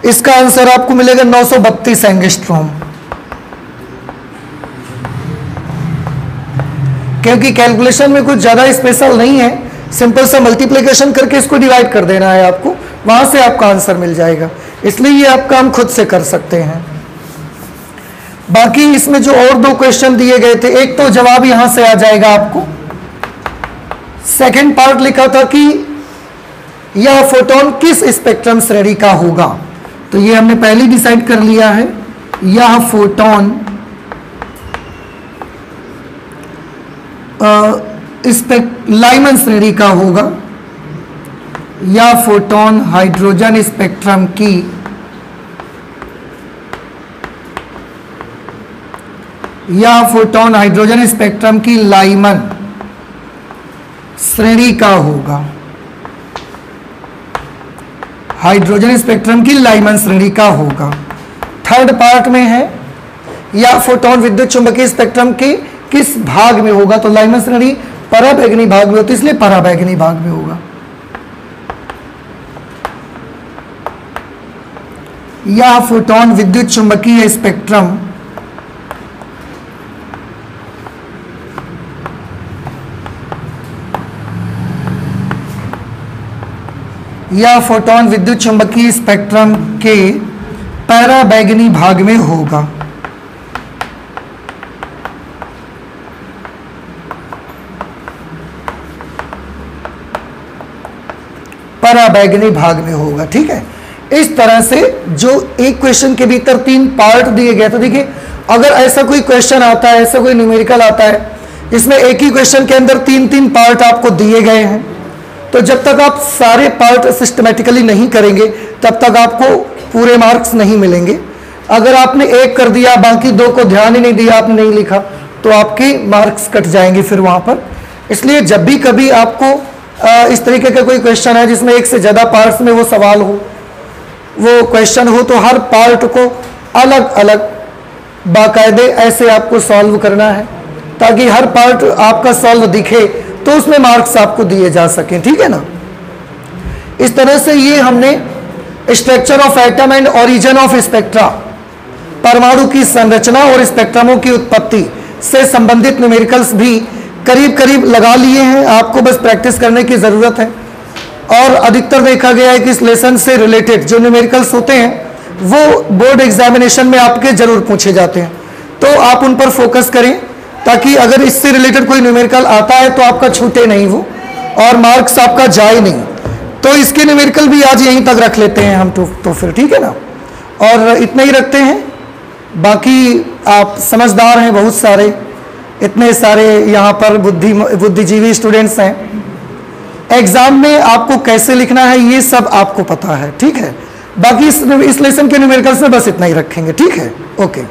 इसका आंसर आपको मिलेगा 932 एंगस्ट्रॉम, क्योंकि कैलकुलेशन में कुछ ज्यादा स्पेशल नहीं है, सिंपल सा मल्टीप्लिकेशन करके इसको डिवाइड कर देना है आपको, वहां से आपका आंसर मिल जाएगा। इसलिए ये आप काम खुद से कर सकते हैं। बाकी इसमें जो और 2 क्वेश्चन दिए गए थे, एक तो जवाब यहां से आ जाएगा आपको। सेकंड पार्ट लिखा था कि यह फोटोन किस स्पेक्ट्रम श्रेणी का होगा, तो ये हमने पहले डिसाइड कर लिया है, यह फोटोन लाइमन श्रेणी का होगा, या फोटोन हाइड्रोजन स्पेक्ट्रम की फोटोन हाइड्रोजन स्पेक्ट्रम की लाइमन श्रेणी का होगा, हाइड्रोजन स्पेक्ट्रम की लाइमन श्रेणी का होगा। थर्ड पार्ट में है, या फोटोन विद्युत चुंबकीय स्पेक्ट्रम के किस भाग में होगा, तो लाइमन श्रेणी पराबैंगनी भाग में होती है, इसलिए पराबैंगनी भाग में होगा। या फोटोन विद्युत चुंबकीय स्पेक्ट्रम या फोटोन विद्युत चुंबकीय स्पेक्ट्रम के पराबैंगनी भाग में होगा। पराबैंगनी भाग में होगा, ठीक है। इस तरह से जो एक क्वेश्चन के भीतर 3 पार्ट दिए गए, तो देखिए अगर ऐसा कोई क्वेश्चन आता है, ऐसा कोई न्यूमेरिकल आता है, इसमें एक ही क्वेश्चन के अंदर 3-3 पार्ट आपको दिए गए हैं, तो जब तक आप सारे पार्ट सिस्टमेटिकली नहीं करेंगे तब तक आपको पूरे मार्क्स नहीं मिलेंगे। अगर आपने एक कर दिया, बाकी 2 को ध्यान ही नहीं दिया, आपने नहीं लिखा, तो आपके मार्क्स कट जाएंगे फिर वहाँ पर। इसलिए जब भी कभी आपको इस तरीके का कोई क्वेश्चन है जिसमें एक से ज़्यादा पार्ट्स में वो सवाल हो, वो क्वेश्चन हो, तो हर पार्ट को अलग अलग बाकायदे ऐसे आपको सॉल्व करना है, ताकि हर पार्ट आपका सॉल्व दिखे तो उसमें मार्क्स आपको दिए जा सकें, ठीक है ना। इस तरह से ये हमने structure of atom and origin of spectra, परमाणु की संरचना और स्पेक्ट्रमों की उत्पत्ति से संबंधित न्यूमेरिकल्स भी करीब करीब लगा लिए हैं। आपको बस प्रैक्टिस करने की ज़रूरत है। और अधिकतर देखा गया है कि इस लेसन से रिलेटेड जो न्यूमेरिकल्स होते हैं वो बोर्ड एग्जामिनेशन में आपके जरूर पूछे जाते हैं, तो आप उन पर फोकस करें, ताकि अगर इससे रिलेटेड कोई न्यूमेरिकल आता है तो आपका छूटे नहीं वो, और मार्क्स आपका जाए नहीं। तो इसके न्यूमेरिकल भी आज यहीं तक रख लेते हैं हम, तो फिर ठीक है ना, और इतना ही रखते हैं। बाकी आप समझदार हैं बहुत सारे, इतने सारे यहाँ पर बुद्धिजीवी स्टूडेंट्स हैं। एग्जाम में आपको कैसे लिखना है ये सब आपको पता है, ठीक है। बाकी इस लेसन के न्यूमेरिकल्स में बस इतना ही रखेंगे, ठीक है, ओके।